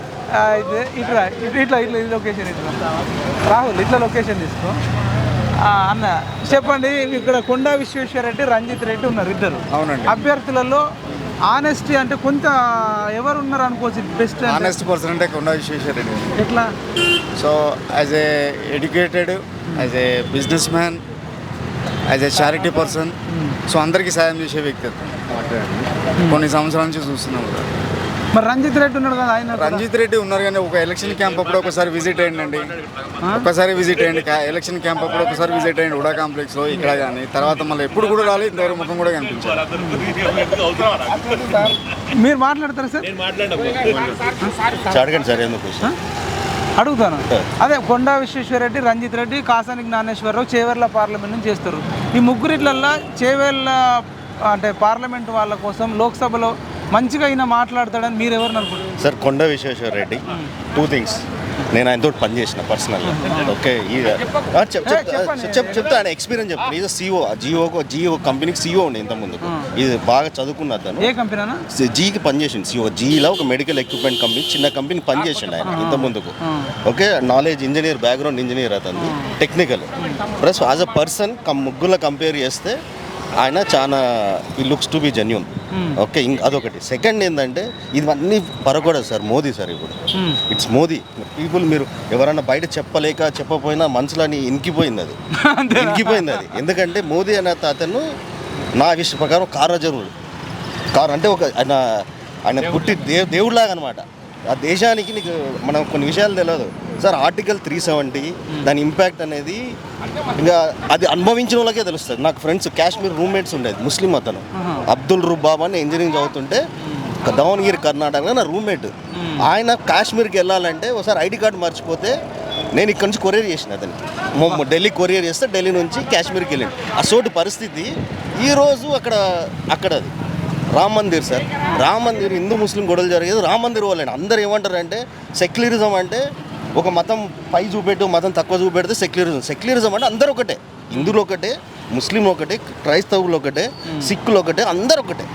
అయితే ఇట్లా ఇట్లా ఇట్లా లొకేషన్ ఇట్లా రాహుల్, ఇట్లా లొకేషన్ తీసుకో అన్న. చెప్పండి, ఇక్కడ కొండా విశ్వేశ్వరరెడ్డి, రంజిత్ రెడ్డి ఉన్నారు, ఇద్దరు. అవునండి. అభ్యర్థులలో ఆనెస్టీ అంటే కొంత ఎవరు ఉన్నారు అనుకోవచ్చు బెస్ట్? ఆనెస్ట్ పర్సన్ అంటే కొండా విశ్వేశ్వరరెడ్డి. ఎట్లా? So as a educated, as a business man, as a charity person, so అందరికీ సాయం చేసే వ్యక్తి. కొన్ని సంవత్సరాల నుంచి చూస్తున్నాం. మరి రంజిత్ రెడ్డి ఉన్నాడు కదా, ఆయన రంజిత్ రెడ్డి ఉన్నారు కానీ ఒక ఎలక్షన్ క్యాంప్ అప్పుడు ఒకసారి విజిట్ అయ్యండి, ఒకసారి విజిట్ అయ్యండి. ఎలక్షన్ క్యాంప్ అప్పుడు ఒకసారి విజిట్ అయ్యండి ఉడా కాంప్లెక్స్లో ఇక్కడ కానీ. తర్వాత మళ్ళీ ఎప్పుడు కూడా రాలేదు, ఇంతవరకు ముఖం కూడా కనిపించారు. మీరు మాట్లాడతారా సార్? అడగండి సార్, ఎందుకు అడుగుతాను. అదే కొండా విశ్వేశ్వరరెడ్డి, రంజిత్ రెడ్డి, కాసాని జ్ఞానేశ్వరరావు చేవెళ్ళ పార్లమెంట్ నుంచి చేస్తారు. ఈ ముగ్గురిట్లల్లో చేవెళ్ళ అంటే పార్లమెంట్ వాళ్ళ కోసం లోక్సభలో మంచిగా అయినా మాట్లాడతాడని మీరు ఎవరిని అనుకుంటున్నారు? సార్, కొండా విశ్వేశ్వరరెడ్డి 2 things. నేను ఆయనతో పనిచేసిన పర్సనల్గా. ఓకే, చెప్తా ఆయన ఎక్స్పీరియన్స్ చెప్తాను. ఇది జియో కంపెనీకి CEO ఉండే ఇంతకుముందు. ఇది బాగా చదువుకున్న అతను. ఏ కంపెనీ? జీకి పనిచేసింది. జీలో ఒక మెడికల్ ఎక్విప్మెంట్ కంపెనీ, చిన్న కంపెనీ పనిచేసిండు ఆయన ఇంతకుముందుకు. Okay, knowledge engineer, background engineer అతను, technical. Plus as a person ముగ్గురులో కంపేర్ చేస్తే ఆయన చాలా ఈ looks to be genuine. Okay, అదొకటి. సెకండ్ ఏంటంటే ఇవన్నీ పరకూడదు సార్, మోదీ సార్. ఇప్పుడు ఇట్స్ మోదీ. పీపుల్ మీరు ఎవరన్నా బయట చెప్పపోయినా మనసులని ఇంకిపోయింది అది. ఎందుకంటే మోదీ అనే అతను నా విషయం ప్రకారం కారజనుడు. అంటే ఒక ఆయన పుట్టి దేవుడిలాగా అనమాట. ఆ దేశానికి నీకు మనం కొన్ని విషయాలు తెలియదు సార్. ఆర్టికల్ 370 దాని ఇంపాక్ట్ అనేది ఇంకా అది అనుభవించిన వాళ్ళకే తెలుస్తుంది. నాకు ఫ్రెండ్స్ కాశ్మీర్ రూమ్మేట్స్ ఉండేది, ముస్లిం అతను అబ్దుల్ రుబాబ్ అని ఇంజనీరింగ్ చదువుతుంటే దావణగిరి కర్ణాటకలో నా రూమ్మేట్. ఆయన కాశ్మీర్కి వెళ్ళాలంటే ఒకసారి ఐడి కార్డు మర్చిపోతే నేను ఇక్కడ నుంచి కొరియర్ చేసిన అతనికి, ఢిల్లీ కొరియర్ చేస్తే ఢిల్లీ నుంచి కాశ్మీర్కి వెళ్ళాను. అసోటి పరిస్థితి ఈరోజు అక్కడ అది రామ్ మందిర్ సార్. రామ్ మందిర్ హిందూ ముస్లిం గొడవలు జరిగేది రామ్ మందిర్ వాళ్ళని. అందరు ఏమంటారంటే సెక్యులరిజం అంటే ఒక మతం పై చూపెట్టు మతం తక్కువ చూపెడితే సెక్యులరిజం అంటే అందరూ ఒకటే, హిందువులు ఒకటే, ముస్లింలు ఒకటే, క్రైస్తవులు ఒకటే, సిక్కులు ఒకటే, అందరు ఒకటే.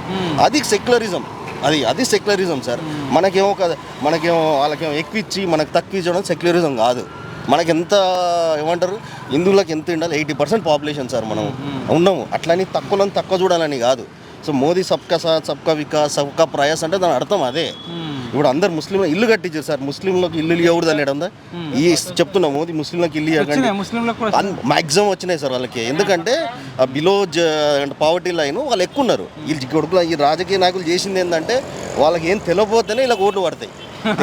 అది సెక్యులరిజం. అది సెక్యులరిజం సార్. మనకేమో వాళ్ళకేమో ఎక్కువ ఇచ్చి మనకు తక్కువ ఇచ్చడం సెక్యులరిజం కాదు. మనకి ఎంత ఏమంటారు, హిందువులకు ఎంత ఉండాలి, 80% పాపులేషన్ సార్ మనం ఉన్నాము. అట్లని తక్కువ చూడాలని కాదు. సో మోదీ సబ్కా సాత్ సబ్కా వికాస్ సబ్కా ప్రయాస్ అంటే దాని అర్థం అదే. ఇప్పుడు అందరు ముస్లింలు ఇల్లు కట్టించారు సార్. ముస్లింలకు ఇల్లు ఇవ్వకూడదు అనేదా ఈ చెప్తున్నా. మోదీ ముస్లింలకు ఇల్లు ఇవ్వకండి మ్యాక్సిమం వచ్చినాయి సార్ వాళ్ళకి. ఎందుకంటే బిలో పావర్టీ లైన్ వాళ్ళు ఎక్కువ ఉన్నారు. వీళ్ళు కొడుకులు ఈ రాజకీయ నాయకులు చేసింది ఏంటంటే వాళ్ళకి ఏం తెలియకపోతేనే ఇలా ఓట్లు పడతాయి.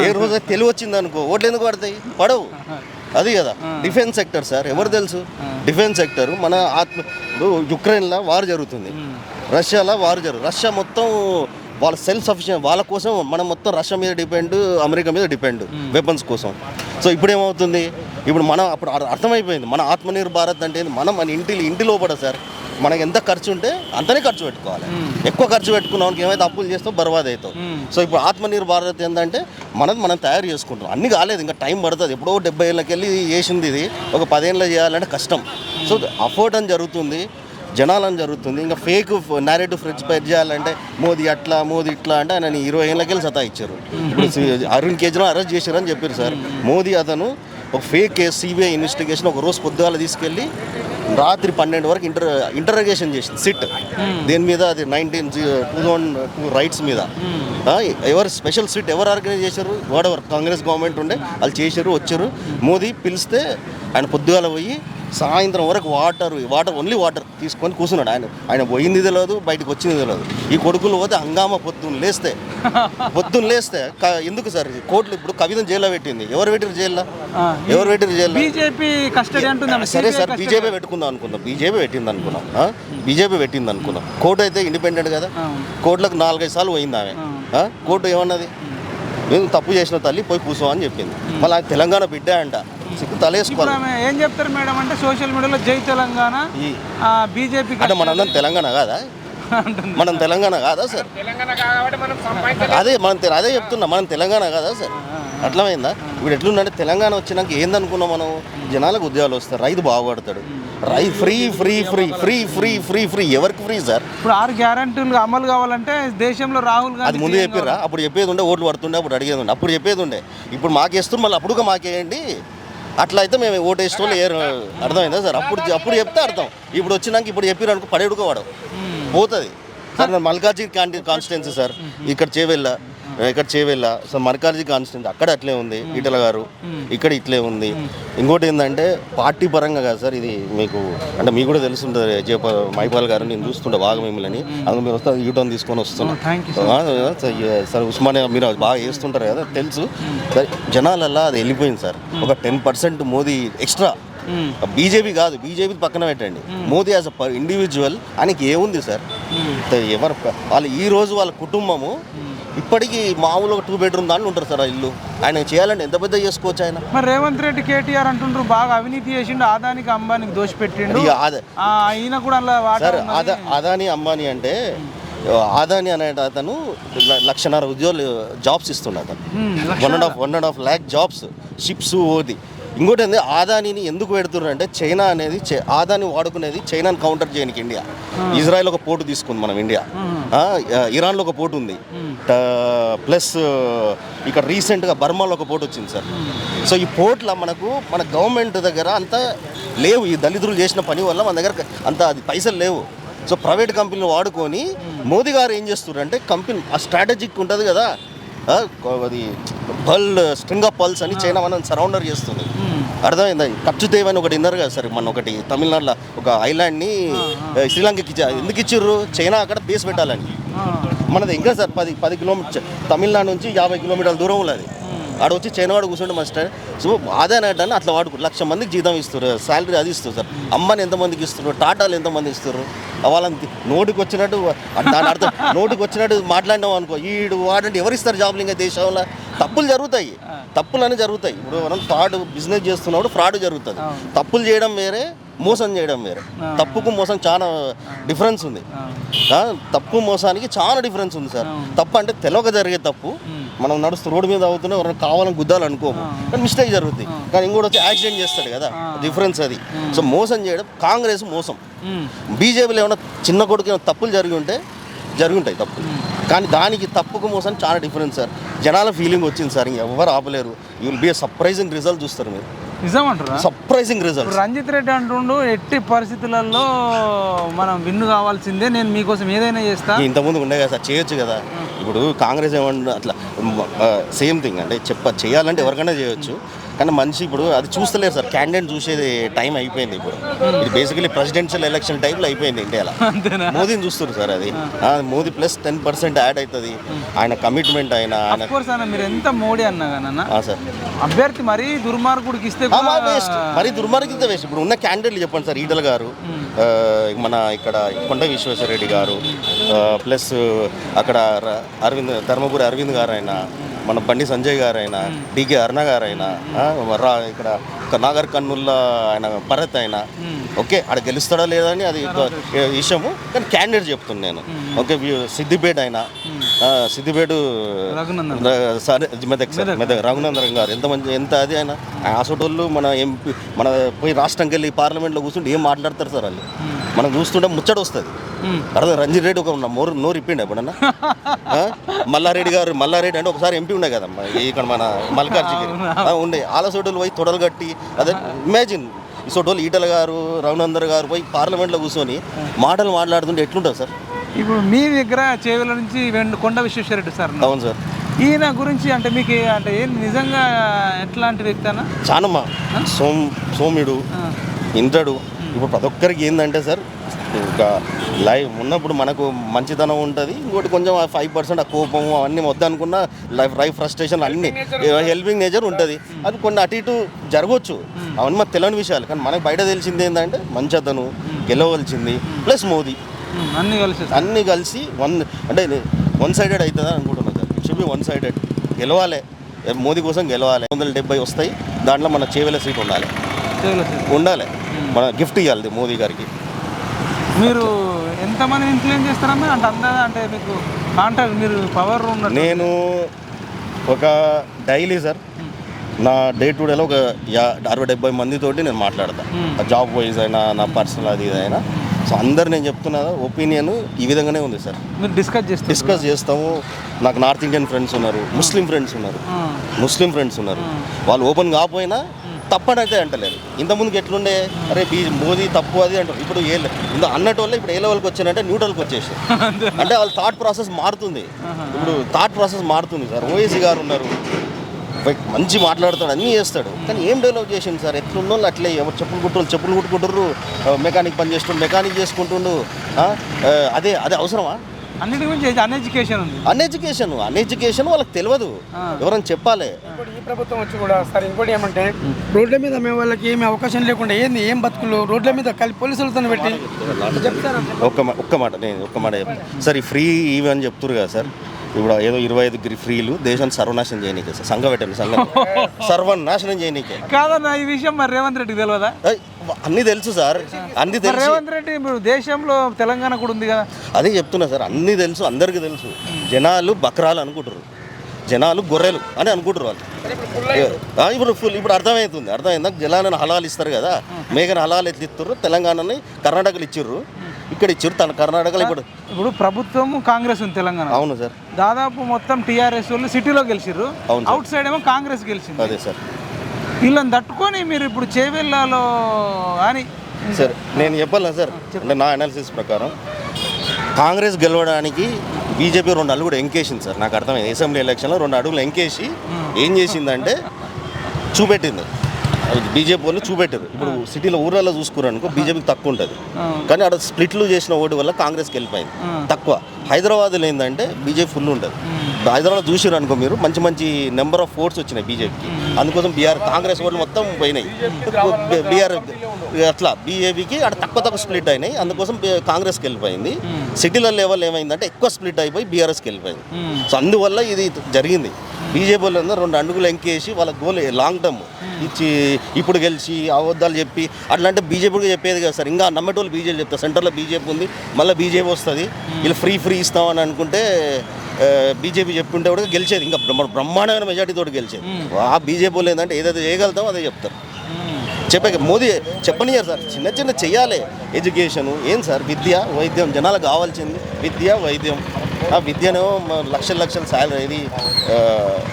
ఏ రోజు తెలివి వచ్చింది అనుకో ఓట్లు ఎందుకు పడతాయి, పడవు. అది కదా డిఫెన్స్ సెక్టర్ సార్. ఎవరు తెలుసు డిఫెన్స్ సెక్టర్? మన యుక్రెయిన్లో వార్ జరుగుతుంది, రష్యాలో వార్ జరుగుతుంది. రష్యా మొత్తం వాళ్ళ సెల్ఫ్ సఫిషియెంట్, వాళ్ళ కోసం మనం మొత్తం రష్యా మీద డిపెండ్, అమెరికా మీద డిపెండ్ వెపన్స్ కోసం. సో ఇప్పుడు ఏమవుతుంది, ఇప్పుడు మనం అప్పుడు అర్థమైపోయింది మన ఆత్మనిర్భర్ భారత్ అంటే మన ఇంటి లోపల సార్ మనకి ఎంత ఖర్చు ఉంటే అంతనే ఖర్చు పెట్టుకోవాలి. ఎక్కువ ఖర్చు పెట్టుకున్నాం ఏమైతే అప్పులు చేస్తావు బర్బాద్ అవుతావు. సో ఇప్పుడు ఆత్మనిర్భర్ భారత్ ఏంటంటే మనం తయారు చేసుకుంటాం. అన్నీ కాలేదు, ఇంకా టైం పడుతుంది. ఎప్పుడో 70 ఏళ్ళకి వెళ్ళి చేసింది ఇది ఒక 10 ఏళ్ళు చేయాలంటే కష్టం. సో అఫోర్డ్ అని జరుగుతుంది, జనాలని జరుగుతుంది. ఇంకా ఫేక్ నేరేటివ్ స్ప్రెడ్ చేయాలంటే మోదీ అట్లా మోదీ ఇట్లా అంటే ఆయన 20 ఏళ్ళకి వెళ్ళి సతా ఇచ్చారు. ఇప్పుడు అరుణ్ కేజ్రీవాల్ అరెస్ట్ చేశారని చెప్పారు సార్. మోదీ అతను ఒక ఫేక్ కేసు సిబిఐ ఇన్వెస్టిగేషన్ ఒక రోజు పొద్దుగాల తీసుకెళ్ళి రాత్రి 12 వరకు ఇంటర్రోగేషన్ చేసింది సిట్. దేని మీద అది 2002 రైట్స్ మీద. ఎవరు స్పెషల్ సిట్ ఎవరు ఆర్గనైజ్ చేశారు, వాడెవర్ కాంగ్రెస్ గవర్నమెంట్ ఉండే వాళ్ళు చేశారు. వచ్చారు మోదీ పిలిస్తే ఆయన పొద్దుగాల పోయి సాయంత్రం వరకు వాటర్ ఓన్లీ వాటర్ తీసుకొని కూర్చున్నాడు. ఆయన పోయింది తెలియదు, బయటకు వచ్చింది తెలియదు. ఈ కొడుకులు పోతే హంగామా పొద్దున్న లేస్తే ఎందుకు సార్ కోర్టులు ఇప్పుడు కవితను జైల్లో పెట్టింది. ఎవరు పెట్టారు జైల్లో? సరే సార్ బీజేపీ పెట్టుకుందాం అనుకున్నాం, బీజేపీ పెట్టింది అనుకున్నాం. కోర్టు అయితే ఇండిపెండెంట్ కదా. కోర్టులకు 4-5 సార్లు పోయింది ఆమె. కోర్టు ఏమన్నది, నేను తప్పు చేసిన తల్లి పోయి కూర్చో అని చెప్పింది. మళ్ళీ ఆయన తెలంగాణ బిడ్డ అంట, సిగ్గు తలేసుకోవాలి. ఏం చెప్తారు మేడం అంటే సోషల్ మీడియాలో జై తెలంగాణ బీజేపీ అంటే మనందరం తెలంగాణ కాదా? మనం తెలంగాణ కాదా సార్? అదే చెప్తున్నా, మనం తెలంగాణ కాదా సార్? అట్లమైందా? ఇప్పుడు ఎట్లుందంటే తెలంగాణ వచ్చినాక ఏందనుకున్నాం మనం, జనాలకు ఉద్యోగాలు వస్తారు, రైతు బాగుపడతాడు. Free free free free free free free ఎవరికి ఫ్రీ సార్? ఇప్పుడు 6 గ్యారంటీలు అమలు కావాలంటే దేశంలో రాహుల్ గాంధీ అది ముందు చెప్పారా? అప్పుడు చెప్పేది ఉండే, ఓట్లు పడుతుండే, అప్పుడు అడిగేది ఉండే, అప్పుడు చెప్పేది ఉండే. ఇప్పుడు మాకేస్తుంది మళ్ళీ అప్పుడుగా మాకేయండి. అట్లా అయితే మేము ఓటు వేసిన వాళ్ళు అర్థమైందా సార్? అప్పుడు చెప్తే అర్థం. ఇప్పుడు వచ్చినాక ఇప్పుడు చెప్పారు అనుకో పడేడుకో వాడు పోతుంది సార్. మల్కాజ్గిరి కాన్స్టిట్యున్సీ సార్, ఇక్కడ చేవెళ్ళ సార్ మల్కాజ్గిరి కాన్స్టిట్యున్సీ అక్కడ అట్లే ఉంది. ఈటల గారు ఇక్కడ ఇట్లే ఉంది. ఇంకోటి ఏంటంటే పార్టీ పరంగా కాదు సార్, ఇది మీకు అంటే మీకు కూడా తెలుస్తుంటుంది. మైపాల్ గారు నేను చూస్తుంటే బాగా మిమ్మల్ని, అందులో మీరు వస్తే యూటర్న్ తీసుకొని వస్తున్నాను సార్. ఉస్మానియా మీరు బాగా వేస్తుంటారు కదా తెలుసు. జనాలల్లా అది వెళ్ళిపోయింది సార్. ఒక 10% మోదీ ఎక్స్ట్రా. బీజేపీ కాదు, బీజేపీ పక్కన పెట్టండి. మోదీ యాజ్ అ ఇండివిజువల్ ఆయనకి ఏముంది సార్? ఎవరు వాళ్ళు ఈ రోజు వాళ్ళ కుటుంబము ఇప్పటికీ మామూలు 2 బెడ్రూమ్ దాంట్లో ఉంటారు సార్. ఇల్లు ఆయన చేయాలంటే ఎంత పెద్ద చేసుకోవచ్చు ఆయన. మరి రేవంత్ రెడ్డి కేటీఆర్ అంటుండ్రు బాగా అవినీతి చేసిండు, అదానికి అంబానీకి దోషపెట్టిండు. ఆయన కూడా సార్ అదాని అంబానీ అంటే అదాని అనే అతను 1,50,000 ఉద్యోగాలు జాబ్స్ ఇస్తుండే అతను. 1.5 lakh జాబ్స్, షిప్స్ ఓది. ఇంకోటి ఏంది, ఆదానీని ఎందుకు పెడుతున్నారు అంటే చైనా అనేది ఆదాని వాడుకునేది చైనాని కౌంటర్ చేయడానికి ఇండియా. ఇజ్రాయెల్ ఒక పోర్టు తీసుకుంది మనం ఇండియా, ఇరాన్లో ఒక పోర్టు ఉంది, ప్లస్ ఇక్కడ రీసెంట్గా బర్మాలో ఒక పోర్టు వచ్చింది సార్. సో ఈ పోర్ట్లో మన గవర్నమెంట్ దగ్గర అంతా లేవు. ఈ దళితులు చేసిన పని వల్ల మన దగ్గర అంత అది పైసలు లేవు. సో ప్రైవేట్ కంపెనీలు వాడుకొని మోదీ గారు ఏం చేస్తున్నారు అంటే కంపెనీ ఆ స్ట్రాటజిక్ ఉంటుంది కదా, అది స్ట్రింగ్ ఆఫ్ పల్స్ అని చైనా మనం సరౌండర్ చేస్తుంది. అర్థమైందా? ఖర్చు దేవని ఒకటి విన్నారు కదా సార్, మన ఒకటి తమిళనాడులో ఒక ఐలాండ్ని శ్రీలంకకి ఎందుకు ఇచ్చిర్రు? చైనా అక్కడ బేస్ పెట్టాలని. మనది ఇంకా సార్ 10 కిలోమీటర్ తమిళనాడు నుంచి 50 కిలోమీటర్ల దూరంలో అది. ఆడ వచ్చి చైనా వాడు కూర్చుంటే మస్ట్. సో అదే అంటే అట్లా వాడుకు 1,00,000 మందికి జీతం ఇస్తారు, శాలరీ అది ఇస్తారు సార్. అమ్మని ఎంతమందికి ఇస్తారు, టాటాలు ఎంతమంది ఇస్తారు? వాళ్ళని నోటికి వచ్చినట్టు దాని అర్థం నోటికి వచ్చినట్టు మాట్లాడినాం అనుకో, ఈడు వాడంటే ఎవరు ఇస్తారు జాబ్లు? ఇంకా దేశంలో తప్పులు జరుగుతాయి, తప్పులు జరుగుతాయి. ఇప్పుడు మనం ఫ్రాడ్ బిజినెస్ చేస్తున్నప్పుడు ఫ్రాడ్ జరుగుతుంది. తప్పులు చేయడం వేరే, మోసం చేయడం వేరే. తప్పుకు మోసం చాలా డిఫరెన్స్ ఉంది. తప్పు మోసానికి చాలా డిఫరెన్స్ ఉంది సార్. తప్పు అంటే తెలియక జరిగే తప్పు, మనం నడుస్తూ రోడ్డు మీద అవుతున్నా ఎవరైనా కావాలని గుద్దాలనుకోము, కానీ మిస్టేక్ జరుగుతుంది. కానీ ఇంకోటి వచ్చి యాక్సిడెంట్ చేస్తాడు కదా, డిఫరెన్స్ అది. సో మోసం చేయడం కాంగ్రెస్ మోసం. బీజేపీలో ఏమైనా చిన్న కొడుకు ఏమైనా తప్పులు జరిగి ఉంటాయి తప్పులు, కానీ దానికి తప్పుకు మోసం చాలా డిఫరెన్స్ సార్. జనాల ఫీలింగ్ వచ్చింది సార్, ఎవరు ఆపలేరు. You will be a surprising result చూస్తారు మీరు. నిజమంటారా? Surprising result. రంజిత్ రెడ్డి అంటుండు ఎట్టి పరిస్థితులలో మనం విన్ను కావాల్సిందే, నేను మీకోసం ఏదైనా చేస్తా. ఇంతకుముందు ఉండే కదా సార్, చేయొచ్చు కదా. ఇప్పుడు కాంగ్రెస్ ఏమన్నా అట్లా సేమ్ థింగ్ అంటే చేయాలంటే ఎవరికైనా చేయొచ్చు, కానీ మనిషి ఇప్పుడు అది చూస్తలేరు సార్. క్యాండిడేట్ చూసేది టైం అయిపోయింది. ఇప్పుడు ఇది బేసికలీ ప్రెసిడెన్షియల్ ఎలక్షన్ టైంలో అయిపోయింది ఇండియాలో. మోదీని చూస్తారు సార్. అది మోదీ ప్లస్ 10% యాడ్ అవుతుంది. ఆయన కమిట్మెంట్ ఆయన మీరు ఎంత మోడీ అన్నా కానీ సార్ అభ్యర్థి మరీ దుర్మార్గుడికి ఇస్తే వేస్ట్, మరీ దుర్మార్గితే వేస్ట్. ఇప్పుడు ఉన్న క్యాండిడేట్లు చెప్పండి సార్, ఈటల గారు, మన ఇక్కడ కొండ విశ్వేశ్వరరెడ్డి గారు, ప్లస్ అక్కడ ధర్మపురి అరవింద్ గారు అయినా, మన బండి సంజయ్ గారు అయినా, డికే అరుణ గారు అయినా, ఇక్కడ నాగర్ కర్నూల్లో ఆయన భరత్ అయినా, ఓకే ఆడ గెలుస్తాడా లేదని అది విషయము, కానీ క్యాండిడేట్ చెప్తున్నాను నేను. ఓకే సిద్దిపేట అయినా, సిద్దిపేట మెదక్ రఘునందన్ గారు ఎంత అది అయినా ఆసోటోళ్ళు మన ఎంపీ మన పోయి రాష్ట్రంకి వెళ్ళి పార్లమెంట్లో కూర్చుంటే ఏం మాట్లాడతారు సార్ వాళ్ళు. మనం చూస్తుంటే ముచ్చట వస్తుంది. అర్థం రంజిత్ రెడ్డి ఒక నోరు ఇప్పిండి ఎప్పుడన్నా. మల్లారెడ్డి అంటే ఒకసారి ఎంపీ ఉండే కదమ్మా ఇక్కడ మన మల్కార్జిగిరి ఉండే. ఆలసోటోళ్ళు పోయి తొడలు కట్టి అదే ఇమాజిన్ ఈ సోటోళ్ళు ఈటల గారు రఘునందర్ గారు పోయి పార్లమెంట్లో కూర్చొని మాటలు మాట్లాడుతుంటే ఎట్లుంటుంది సార్? ఇప్పుడు మీ దగ్గర చేవెళ్ళ నుంచి కొండ విశ్వేశ్వరరెడ్డి సార్. అవును సార్. ఈయన గురించి అంటే మీకు అంటే ఏం నిజంగా ఎట్లాంటి వ్యక్తి అన్న? చానమ్మా సౌమ్యుడు, ఇంద్రుడు. ఇప్పుడు ప్రతి ఒక్కరికి ఏంటంటే సార్, ఇంకా లైఫ్ ఉన్నప్పుడు మనకు మంచితనం ఉంటుంది, ఇంకోటి కొంచెం 5% ఆ కోపం అవన్నీ వద్దు అనుకున్న లైఫ్ ఫ్రస్ట్రేషన్ అన్నీ హెల్పింగ్ నేచర్ ఉంటుంది. అది కొన్ని అటు ఇటు జరగవచ్చు, అవన్నీ మాకు తెలియని విషయాలు. కానీ మనకు బయట తెలిసింది ఏంటంటే మంచితను గెలవలసింది ప్లస్ మోదీ అన్నీ కలిసి అంటే 1 సైడెడ్ అవుతుందని అనుకుంటున్నాను sir. It should be 1 sided. గెలవాలి, మోదీ కోసం గెలవాలి. 170 వస్తాయి, దాంట్లో మన చేవెల సీట్ ఉండాలి. మన గిఫ్ట్ ఇవ్వాలి మోదీ గారికి. మీరు ఎంతమంది ఇన్ఫ్లుయెన్స్ చేస్తారమ్మా అంటే అందాదా అంటే మీకు కాంటాక్ట్ మీరు పవర్ ఉన్న? నేను ఒక డైలీ సార్ నా డే టు డేలో ఒక 60-70 మందితోటి నేను మాట్లాడతాను. జాబ్ వైజ్ అయినా నా పర్సనల్ అది ఇదైనా. సో అందరు నేను చెప్తున్నా ఒపీనియన్ ఈ విధంగానే ఉంది సార్. మీరు డిస్కస్ చేస్తాము. నాకు నార్త్ ఇండియన్ ఫ్రెండ్స్ ఉన్నారు, ముస్లిం ఫ్రెండ్స్ ఉన్నారు. వాళ్ళు ఓపెన్ కాకపోయినా తప్పనైతే అంటలేదు. ఇంతకుముందుకు ఎట్లుండే, అరే మోదీ తప్పు అది అంటారు. ఇప్పుడు అన్నట్టు వల్ల ఇప్పుడు ఏ లెవెల్కి వచ్చానంటే న్యూట్రల్కి వచ్చేసి, అంటే వాళ్ళ థాట్ ప్రాసెస్ మారుతుంది. ఇప్పుడు థాట్ ప్రాసెస్ మారుతుంది సార్. ఓవైసీ గారు ఉన్నారు, మంచి మాట్లాడతాడు, అన్నీ చేస్తాడు, కానీ ఏం డెవలప్ చేసిండు సార్? ఎట్లున్న వాళ్ళు అట్లే ఎవరు చెప్పులు కుట్టుకుంటారు, మెకానిక్ పని చేస్తుండు, మెకానిక్ చేసుకుంటుండు. అదే అవసరమా? అన్నిటి గురించి అన్ఎడ్యుకేషన్ వాళ్ళకి తెలియదు, ఎవరైనా చెప్పాలి. ఈ ప్రభుత్వం వచ్చి కూడా సార్ ఇంకోటి ఏమంటే రోడ్ల మీద మేము వాళ్ళకి ఏమి అవకాశం లేకుండా ఏం బతుకులు రోడ్ల మీద పోలీసులతో పెట్టి ఒక్క మాట చెప్తాను సార్. ఈ ఫ్రీ ఇవి అని చెప్తున్నారు కదా సార్, ఇప్పుడు ఏదో 25 ఫ్రీలు దేశాన్ని సర్వనాశనం చేయనీకే సార్. సంఘం సర్వనాశనం చేయనీకే కాదన్నా. ఈ విషయం మరి రేవంత్ రెడ్డికి తెలియదా? అన్నీ తెలుసు సార్, అన్నీ తెలుసు. రేవంత్ రెడ్డి దేశంలో తెలంగాణ కూడా ఉంది కదా, అదే చెప్తున్నా సార్. అన్నీ తెలుసు, అందరికీ తెలుసు. జనాలు బక్రాలు అనుకుంటారు, జనాలు గొర్రెలు అని అనుకుంటారు వాళ్ళు. ఇప్పుడు అర్థమైందా? జనాలను హలాలు ఇస్తారు కదా, మేఘన హలాలు ఎట్లా ఇస్తారు? తెలంగాణని కర్ణాటకలు ఇచ్చిర్రు, ఇక్కడ ఇచ్చారు తన కర్ణాటకలో. ఇప్పుడు ప్రభుత్వం కాంగ్రెస్ ఉంది తెలంగాణ. అవును సార్. దాదాపు మొత్తం టీఆర్ఎస్ వాళ్ళు సిటీలో గెలిచిర్రు, అవుట్ సైడ్ ఏమో కాంగ్రెస్ గెలిచింది. అదే సార్. వీళ్ళని తట్టుకొని మీరు ఇప్పుడు చేవెళ్ళలో అని సార్ నేను చెప్పాలా సార్, అంటే నా అనాలిసిస్ ప్రకారం కాంగ్రెస్ గెలవడానికి బీజేపీ 2 అడుగులు ఎంకేసింది సార్. నాకు అర్థమైంది. అసెంబ్లీ ఎలక్షన్లో 2 అడుగులు ఎంకేసి ఏం చేసిందంటే చూపెట్టింది. బీజేపీ వాళ్ళు చూపెట్టారు. ఇప్పుడు సిటీలో ఊర్లలో చూసుకున్నారనుకో బీజేపీకి తక్కువ ఉంటుంది, కానీ అక్కడ స్ప్లిట్లు చేసిన ఓటు వల్ల కాంగ్రెస్కి వెళ్ళిపోయింది తక్కువ. హైదరాబాద్లో ఏంటంటే బీజేపీ ఫుల్ ఉంటుంది. హైదరాబాద్ చూసారు అనుకో మీరు, మంచి మంచి నెంబర్ ఆఫ్ ఓట్స్ వచ్చినాయి బీజేపీకి. అందుకోసం కాంగ్రెస్ ఓట్లు మొత్తం పోయినాయి. బీఆర్ అట్లా బీజేపీకి అక్కడ తక్కువ స్ప్లిట్ అయినాయి. అందుకోసం కాంగ్రెస్కి వెళ్ళిపోయింది. సిటీల లెవెల్ ఏమైందంటే ఎక్కువ స్ప్లిట్ అయిపోయి బీఆర్ఎస్కి వెళ్ళిపోయింది. సో అందువల్ల ఇది జరిగింది. బీజేపీ వాళ్ళు 2 అడుగులు ఎంకేసి వాళ్ళ గోల్ లాంగ్ టర్మ్ ఇచ్చి ఇప్పుడు గెలిచి అబద్ధాలు చెప్పి అట్లా అంటే బీజేపీకి చెప్పేది కదా సార్. ఇంకా నమ్మేటోళ్ళు బీజేపీ చెప్తారు. సెంటర్లో బీజేపీ ఉంది, మళ్ళీ బీజేపీ వస్తుంది, వీళ్ళు ఫ్రీ ఇస్తామని అనుకుంటే బీజేపీ చెప్పుకుంటే కూడా గెలిచేది. ఇంకా బ్రహ్మాండమైన మెజార్టీతో గెలిచేది. ఆ బీజేపీ వాళ్ళు ఏంటంటే ఏదైతే చేయగలుగుతామో అదే చెప్తారు. చెప్పాక మోదీ చెప్పనియారు సార్. చిన్న చెయ్యాలి. ఎడ్యుకేషను ఏం సార్, విద్య వైద్యం జనాలకు కావాల్సింది విద్య వైద్యం. ఆ విద్యను లక్షల శాలరీ ఇది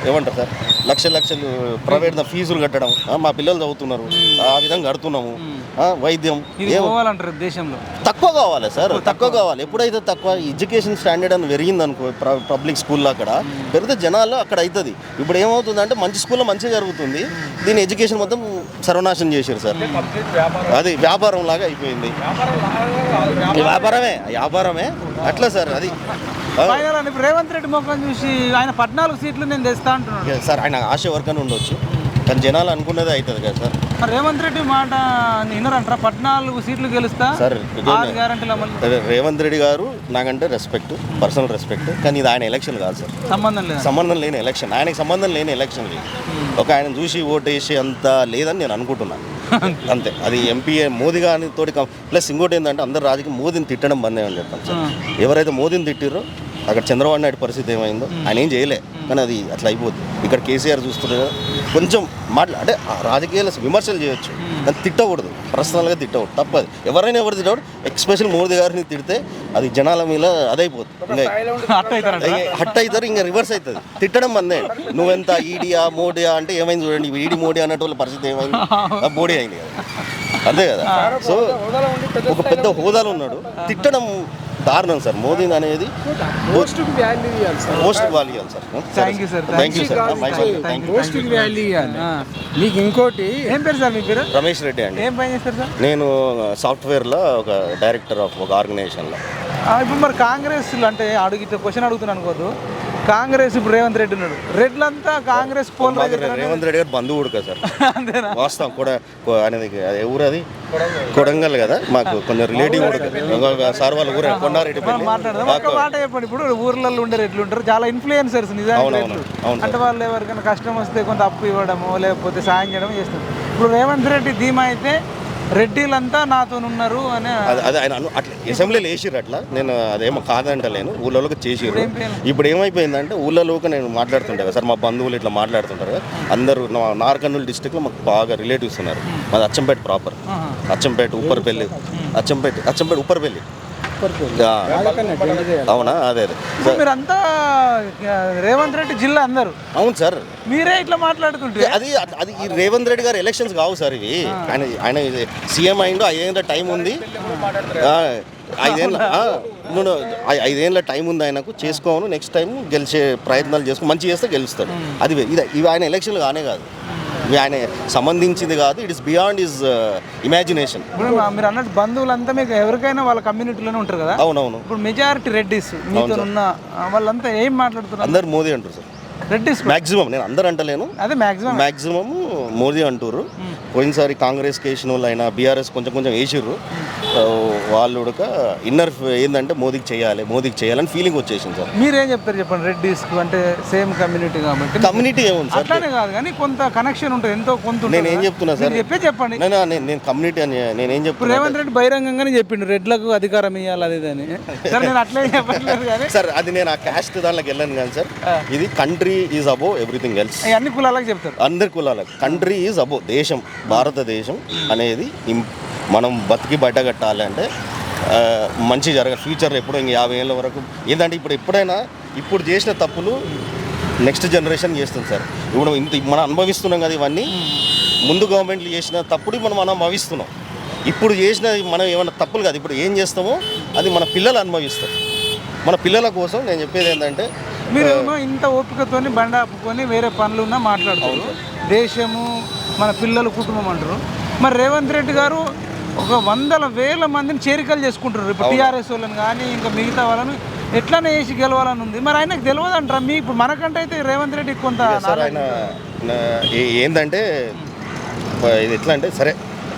ఏమంటారు సార్, లక్షలు ప్రైవేట్ ఫీజులు కట్టడం. మా పిల్లలు చదువుతున్నారు, ఆ విధంగా కడుతున్నాము. వైద్యం పోవాలంటారు దేశంలో తక్కువ కావాలి సార్, తక్కువ కావాలి. ఎప్పుడైతే తక్కువ ఎడ్యుకేషన్ స్టాండర్డ్ అని పెరిగింది అనుకో పబ్లిక్ స్కూల్లో అక్కడ పెరిగితే జనాలు అక్కడ అవుతుంది. ఇప్పుడు ఏమవుతుందంటే మంచి స్కూల్లో మంచిగా జరుగుతుంది, దీని ఎడ్యుకేషన్ మొత్తం సర్వనాశనం చేశారు సార్. అది వ్యాపారం లాగా అయిపోయింది. వ్యాపారమే అట్లా సార్. అది ఇప్పుడు రేవంత్ రెడ్డి ముఖం చూసి ఆయన 14 సీట్లు నేను తెస్తా అంటున్నాడు సార్. ఆయన ఆశ వరకనే ఉండొచ్చు, కానీ జనాలు అనుకున్నదే అవుతుంది కదా సార్. రేవంత్ రెడ్డి మాట వినరంటారా? 14 సీట్లు గెలుస్తా సార్. 6 గ్యారెంటీలు అమలు. రేవంత్ రెడ్డి గారు నాకంటే రెస్పెక్ట్, పర్సనల్ రెస్పెక్ట్, కానీ ఇది ఆయన ఎలక్షన్ కాదు సార్. సంబంధం లేని ఎలక్షన్, ఆయనకి సంబంధం లేని ఎలక్షన్ లేదు. ఒక ఆయన చూసి ఓటు వేసి అంత లేదని నేను అనుకుంటున్నాను అంతే. అది ఎంపీ మోదీ గారిని తోటి ప్లస్ ఇంకోటి ఏంటంటే అందరు రాజకీయ మోదీని తిట్టడం బందే అని చెప్తాను సార్. ఎవరైతే మోదీని తిట్టిరో అక్కడ చంద్రబాబు నాయుడు పరిస్థితి ఏమైందో ఆయన ఏం చేయలే, కానీ అది అట్లా అయిపోద్ది. ఇక్కడ కేసీఆర్ చూస్తున్నారు కొంచెం అంటే రాజకీయాలు విమర్శలు చేయొచ్చు, కానీ తిట్టకూడదు, పర్సనల్గా తిట్టకూడదు, తప్పదు. ఎవరైనా ఎవరు తిట్టకూడదు. ఎస్పెషల్ మోదీ గారిని తిడితే అది జనాల మీద అదైపోతుంది, హట్ అవుతారు, ఇంకా రివర్స్ అవుతుంది. తిట్టడం మందే. నువ్వెంత ఈడియా మోడీయా అంటే ఏమైంది చూడండి, ఈడీ మోడీ అన్నట్టు వాళ్ళ పరిస్థితి ఏమైంది, మోడీ అయింది కదా, అంతే కదా. సో ఒక పెద్ద హోదాలో ఉన్నాడు, తిట్టడం దారుణం సార్. మోదీ అనేది మోస్ట్ వాల్యూ ఇవ్వాలి సార్. Thank you sir. మీకు ఇంకోటి ఏం పేరు సార్? మీ పేరు? రమేష్ రెడ్డి అండి. ఏం పని చేస్తారు సార్? నేను సాఫ్ట్వేర్లో ఒక డైరెక్టర్ ఆఫ్ ఒక ఆర్గనైజేషన్లో. ఇప్పుడు మరి కాంగ్రెస్ అంటే క్వశ్చన్ అడుగుతున్నాను అనుకోదు. కాంగ్రెస్ ఇప్పుడు రేవంత్ రెడ్డి ఉన్నాడు, రెడ్లంతా కాంగ్రెస్ పోల్. రేవంత్ రెడ్డి గారు బంధువు కూడా సార్. వాస్తవం కూడా అనేది ఊరు అది కొడంగల్ కదా, మాకు కొంచెం రిలేటివ్ కూడా సార్ వాళ్ళ ఊరు కొండారెడ్డి. మాట్లాడదాం ఒక మాట చెప్పండి. ఇప్పుడు ఊర్లలో ఉండే రెడ్లు ఉంటారు, చాలా ఇన్ఫ్లుయెన్సర్స్ నిజానికి. అంటే వాళ్ళు ఎవరికైనా కష్టం వస్తే కొంత అప్పు ఇవ్వడము లేకపోతే సాయం చేయడం చేస్తారు. ఇప్పుడు రేవంత్ రెడ్డి ధీమా అయితే రెడ్డిలంతా నాతో ఉన్నారు అని అది ఆయన అట్లా అసెంబ్లీలో వేసిర్రు. అట్లా నేను అదేమో కాదంటలేను, ఊళ్ళలోకి చేసిర్రు. ఇప్పుడు ఏమైపోయిందంటే ఊళ్ళలోకి నేను మాట్లాడుతుంటా కదా సార్, మా బంధువులు ఇట్లా మాట్లాడుతుంటారు కదా, అందరూ నార్కర్నూలు డిస్టిక్లో మాకు బాగా రిలేటివ్స్ ఉన్నారు. మాది అచ్చంపేట ప్రాపర్, అచ్చంపేట ఉప్పర్పల్లి, అచ్చంపేట ఉప్పర్పల్లి. అవునా? అదే మీరంతా రేవంత్ రెడ్డి జిల్లా అందరు. అవును సార్. మీరే ఇట్లా మాట్లాడుతుంటే అది ఈ రేవంత్ రెడ్డి గారు ఎలక్షన్స్ కావు సార్ ఇవి. ఆయన సీఎం అయిండు, 5 ఏళ్ళ టైం ఉంది, 5 ఏళ్ళ టైం ఉంది ఆయనకు. చేసుకోను, నెక్స్ట్ టైం గెలిచే ప్రయత్నాలు చేసుకో, మంచి చేస్తే గెలుస్తాడు. అది ఇవి ఆయన ఎలక్షన్లు కానే కాదు, ఇవి ఆయన సంబంధించింది కాదు. It is beyond his imagination. ఇప్పుడు మీరు అన్నట్టు బంధువులంతా మీకు ఎవరికైనా వాళ్ళ కమ్యూనిటీలోనే ఉంటారు కదా. అవునవును. ఇప్పుడు మెజారిటీ రెడ్డిస్ మీతో ఉన్న వాళ్ళంతా ఏం మాట్లాడుతున్నారు? అందరు మోదీ అంటారు సార్. రెడ్డిస్ మాక్సిమం, నేను అందరు అంటలేను, అదే మాక్సిమం మోదీ అంటారు. పోయినసారి కాంగ్రెస్ వేసిన వాళ్ళు అయినా బీఆర్ఎస్ కొంచెం వేసిర్రు. వాళ్ళు కూడా ఇన్నర్ ఏంటంటే మోదీకి చేయాలని ఫీలింగ్ వచ్చేసింది సార్. మీరేం చెప్తారు చెప్పండి? రెడ్డిస్కు అంటే సేమ్ కమ్యూనిటీ కాబట్టి. కమ్యూనిటీ ఏముంది సార్, అట్లానే కాదు కానీ కొంత కనెక్షన్ ఉంటుంది, ఎంతో కొంత. నేను ఏం చెప్తున్నా సార్, చెప్పండి. నేను కమ్యూనిటీ అని నేనేం చెప్తున్నా. రేవంత్ రెడ్డి బహిరంగంగానే చెప్పిండు రెడ్లకు అధికారం ఇవ్వాలి అది అని. సార్ నేను అట్లే చెప్పట్లేదు కానీ సార్, అది నేను ఆ క్యాస్ట్ దాంట్లోకి వెళ్ళాను కానీ సార్, ఇది country is above everything else. అన్ని కులాలకు చెప్తారు, అందరి కులాలకు. కంట్రీ ఈజ్ అబోవ్, దేశం, భారతదేశం అనేది మనం బతికి బయట కట్టాలి అంటే మంచి జరగాలి ఫ్యూచర్లో. ఎప్పుడో ఇంక 50 ఏళ్ళ వరకు ఏంటంటే ఇప్పుడు చేసిన తప్పులు నెక్స్ట్ జనరేషన్ చేస్తుంది సార్. ఇప్పుడు మనం అనుభవిస్తున్నాం కదా ఇవన్నీ. ముందు గవర్నమెంట్లు చేసిన తప్పుడు మనం అనుభవిస్తున్నాం. ఇప్పుడు చేసిన మనం ఏమైనా తప్పులు కాదు, ఇప్పుడు ఏం చేస్తామో అది మన పిల్లలు అనుభవిస్తారు. మన పిల్లల కోసం నేను చెప్పేది ఏంటంటే మీరేమో ఇంత ఓపికతోని బండ ఆపుకొని వేరే పనులున్నా మాట్లాడుతారు, దేశము మన పిల్లల కుటుంబం అంటారు. మరి రేవంత్ రెడ్డి గారు ఒక 100,000 మందిని చేరికలు చేసుకుంటారు. ఇప్పుడు టీఆర్ఎస్ వాళ్ళని కానీ ఇంకా మిగతా వాళ్ళని ఎట్లానే వేసి గెలవాలని ఉంది. మరి ఆయనకు తెలియదు అంటారా? మీ ఇప్పుడు మనకంటే అయితే రేవంత్ రెడ్డి కొంత సార్ ఆయన ఏంటంటే ఇది ఎట్లా అంటే సరే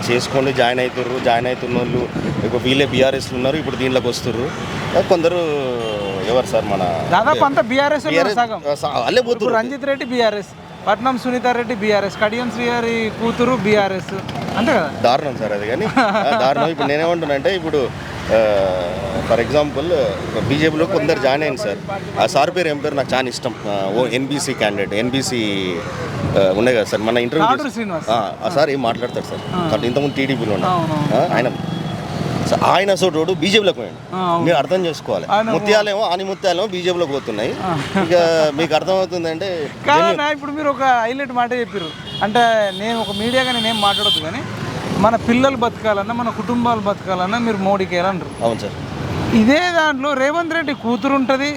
చేసుకోండి, జాయిన్ అవుతున్న వాళ్ళు ఇప్పుడు వీళ్ళే బీఆర్ఎస్లు ఉన్నారు, ఇప్పుడు దీంట్లోకి వస్తుర్రు. కొందరు ఎవరు సార్ మన దాదాపు అంతా బీఆర్ఎస్ సగం. వాళ్ళే పోతున్నారు. రంజిత్ రెడ్డి బీఆర్ఎస్, పట్నం సునీతారెడ్డి బీఆర్ఎస్, కడియం శ్రీగారి కూతురు బీఆర్ఎస్, అంతే కదా. దారుణం సార్ అది. కానీ దారుణం. ఇప్పుడు నేనేమంటున్నా అంటే ఇప్పుడు ఫర్ ఎగ్జాంపుల్ బీజేపీలో కొందరు జాయిన్ అయింది సార్. ఆ సార్ పేరు ఏం పేరు నాకు చాలా ఇష్టం, ఎన్బీసీ క్యాండిడేట్, ఎన్బీసీ ఉన్నాయి కదా సార్, మన ఇంటర్వ్యూ ఆ సార్ ఏం మాట్లాడతారు సార్. ఇంతకుముందు టీడీపీలో ఆయన ఆయన సోటోడు బీజేపీలోకి పోయాడు. మీరు అర్థం చేసుకోవాలి. ముత్యాలేమో ముత్యాలేమో బీజేపీలోకి పోతున్నాయి. ఇక మీకు అర్థమవుతుంది అంటే ఇప్పుడు మీరు ఒక హైలైట్ మాట చెప్పారు. అంటే నేను ఒక మీడియాగా నేనేం మాట్లాడద్దు, కానీ మన పిల్లలు బతకాలన్నా మన కుటుంబాలు బతకాలన్నా మీరు మోడీకి వెళ్ళంటారు. అవును సార్. ఇదే దాంట్లో రేవంత్ రెడ్డి కూతురు ఉంటుంది,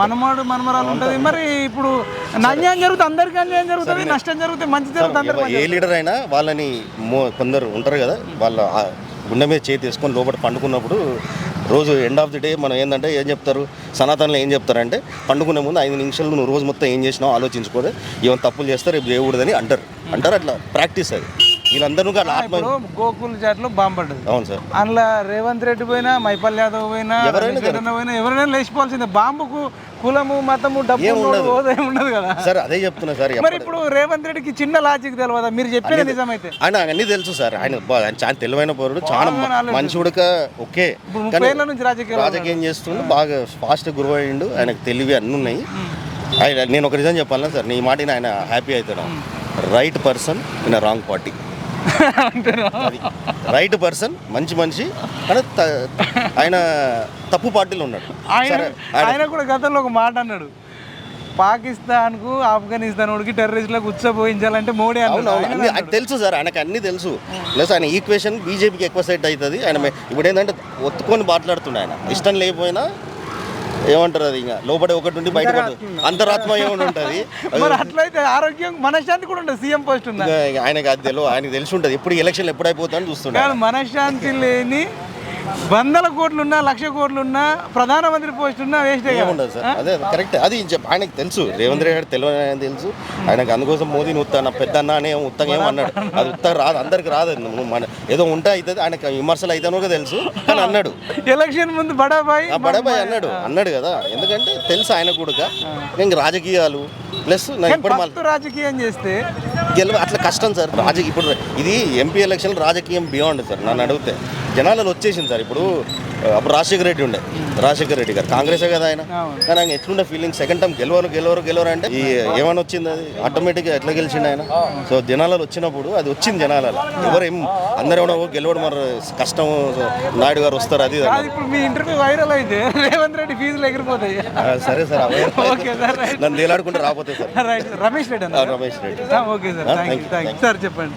మనమరాలు ఉంటుంది. మరి ఇప్పుడు అన్యాయం జరుగుతుంది, అందరికీ అన్యాయం జరుగుతుంది, నష్టం జరుగుతుంది, మంచి జరుగుతుంది. ఏ లీడర్ అయినా వాళ్ళని కొందరు ఉంటారు కదా, వాళ్ళ గుండె మీద చేతి వేసుకొని లోపల పండుకున్నప్పుడు రోజు ఎండ్ ఆఫ్ ది డే మనం ఏంటంటే ఏం చెప్తారు, సనాతనలో ఏం చెప్తారంటే పండుకునే ముందు 5 నిమిషాలు నువ్వు రోజు మొత్తం ఏం చేసినావు ఆలోచించుకోవాలి, ఏమైనా తప్పులు చేస్తారు రేపు చేయకూడదని అంటారు. అట్లా ప్రాక్టీస్ అది. వీళ్ళందరూ గోకుల్ చాట్లో బాంబు పడ్డది. అవును సార్. అందులో రేవంత్ రెడ్డి పోయినా, మైపాల్ యాదవ్ పోయినా, ఎవరైనా లేచిపోవాల్సిందే. బాంబుకు కులము మతము డబ్బు ఉండదు కదా సార్. అదే చెప్తున్నా సార్. మరి ఇప్పుడు రేవంత్ రెడ్డికి చిన్న లాజిక్ తెలియదా? మీరు చెప్పేది నిజమైతే ఆయన అన్నీ తెలుసు సార్. ఆయన చాలా తెలివైన పౌరుడు, చాలా మనిషిడక. ఓకే, రాజకీయం చేస్తుండు, బాగా ఫాస్ట్ గ్రో అయ్యిండు, ఆయనకు తెలివి అన్నీ ఉన్నాయి. నేను ఒక నిజం చెప్పాలన్నా సార్, నీ మాటిని ఆయన హ్యాపీ అవుతాడు. Right person in a wrong party. Right person, మంచి మనిషి, కానీ ఆయన తప్పు పార్టీలో ఉన్నాడు. ఆయన కూడా గతంలో ఒక మాట అన్నాడు, పాకిస్తాన్కు ఆఫ్ఘనిస్తాన్కి టెర్రరిస్టులకు ఉచ్చపోయించాలంటే మోడీ అన్నాడు. తెలుసు సార్, ఆయనకు అన్నీ తెలుసు. ప్లస్ ఆయన ఈక్వేషన్ బీజేపీకి ఎక్కువ సెట్ అవుతుంది. ఆయన ఇప్పుడు ఏంటంటే ఒత్తుకొని మాట్లాడుతుండే. ఆయన ఇష్టం లేకపోయినా ఏమంటారు అది, ఇంకా లోపల ఒకటి ఉండి బయట అంతరాత్మ ఏమైనా ఉంటుంది. అట్లయితే ఆరోగ్యం మనశ్శాంతి కూడా ఉంటుంది. సీఎం పోస్ట్ ఉంది ఆయనకు, అది ఆయనకు తెలిసి ఉంటుంది ఎప్పుడు ఎలక్షన్లు ఎప్పుడైపోతుందని చూస్తుంటారు. మనశ్శాంతి లేని 100 కోట్లున్నా 1,00,000 కోట్లున్నా ప్రధానమంత్రి పోస్ట్ ఉన్నా వేస్ట్ ఉండదు సార్. అదే కరెక్ట్. అది ఆయనకు తెలుసు, రేవంత్ రెడ్డి తెలియని తెలుసు ఆయనకు. అందుకోసం మోదీని ఉత్తా పెద్ద అన్న అనే ఉత్తగా ఏమన్నాడు. అది ఉత్తగా రాదు, అందరికి రాదు. మన ఏదో ఉంటే అవుతుంది, ఆయనకు విమర్శలు అయితే కూడా తెలుసు అని అన్నాడు. ఎలక్షన్ ముందు బడాబాయ్ అన్నాడు కదా. ఎందుకంటే తెలుసు ఆయన కూడా. ఇంక రాజకీయాలు ప్లస్ రాజకీయం చేస్తే అట్లా కష్టం సార్. ఇప్పుడు ఇది ఎంపీ ఎలక్షన్ రాజకీయం బియాండ్ సార్. నన్ను అడిగితే జనాలలో వచ్చేసింది సార్. ఇప్పుడు అప్పుడు రాజశేఖర రెడ్డి గారు కాంగ్రెసే కదా ఆయన. కానీ ఆయన ఎట్లుండే ఫీలింగ్, సెకండ్ టైం గెలవరు అంటే ఏమైనా వచ్చింది, అది ఆటోమేటిక్గా ఎట్లా గెలిచిండు ఆయన. సో జనాలలో వచ్చినప్పుడు అది వచ్చింది జనాలలో. ఎవరేం అందరూ ఏమన్నా గెలవడం మరి కష్టం, నాయుడు గారు వస్తారు అది. ఇప్పుడు మీ ఇంటర్వ్యూ వైరల్ అయితే రేవంత్ రెడ్డి ఫీజులు ఎగిరిపోతాయి. సరే సార్, నన్ను తేలాడుకుంటే రాకపోతే sir. Ramesh Reddy. Okay sir, sir చెప్పండి.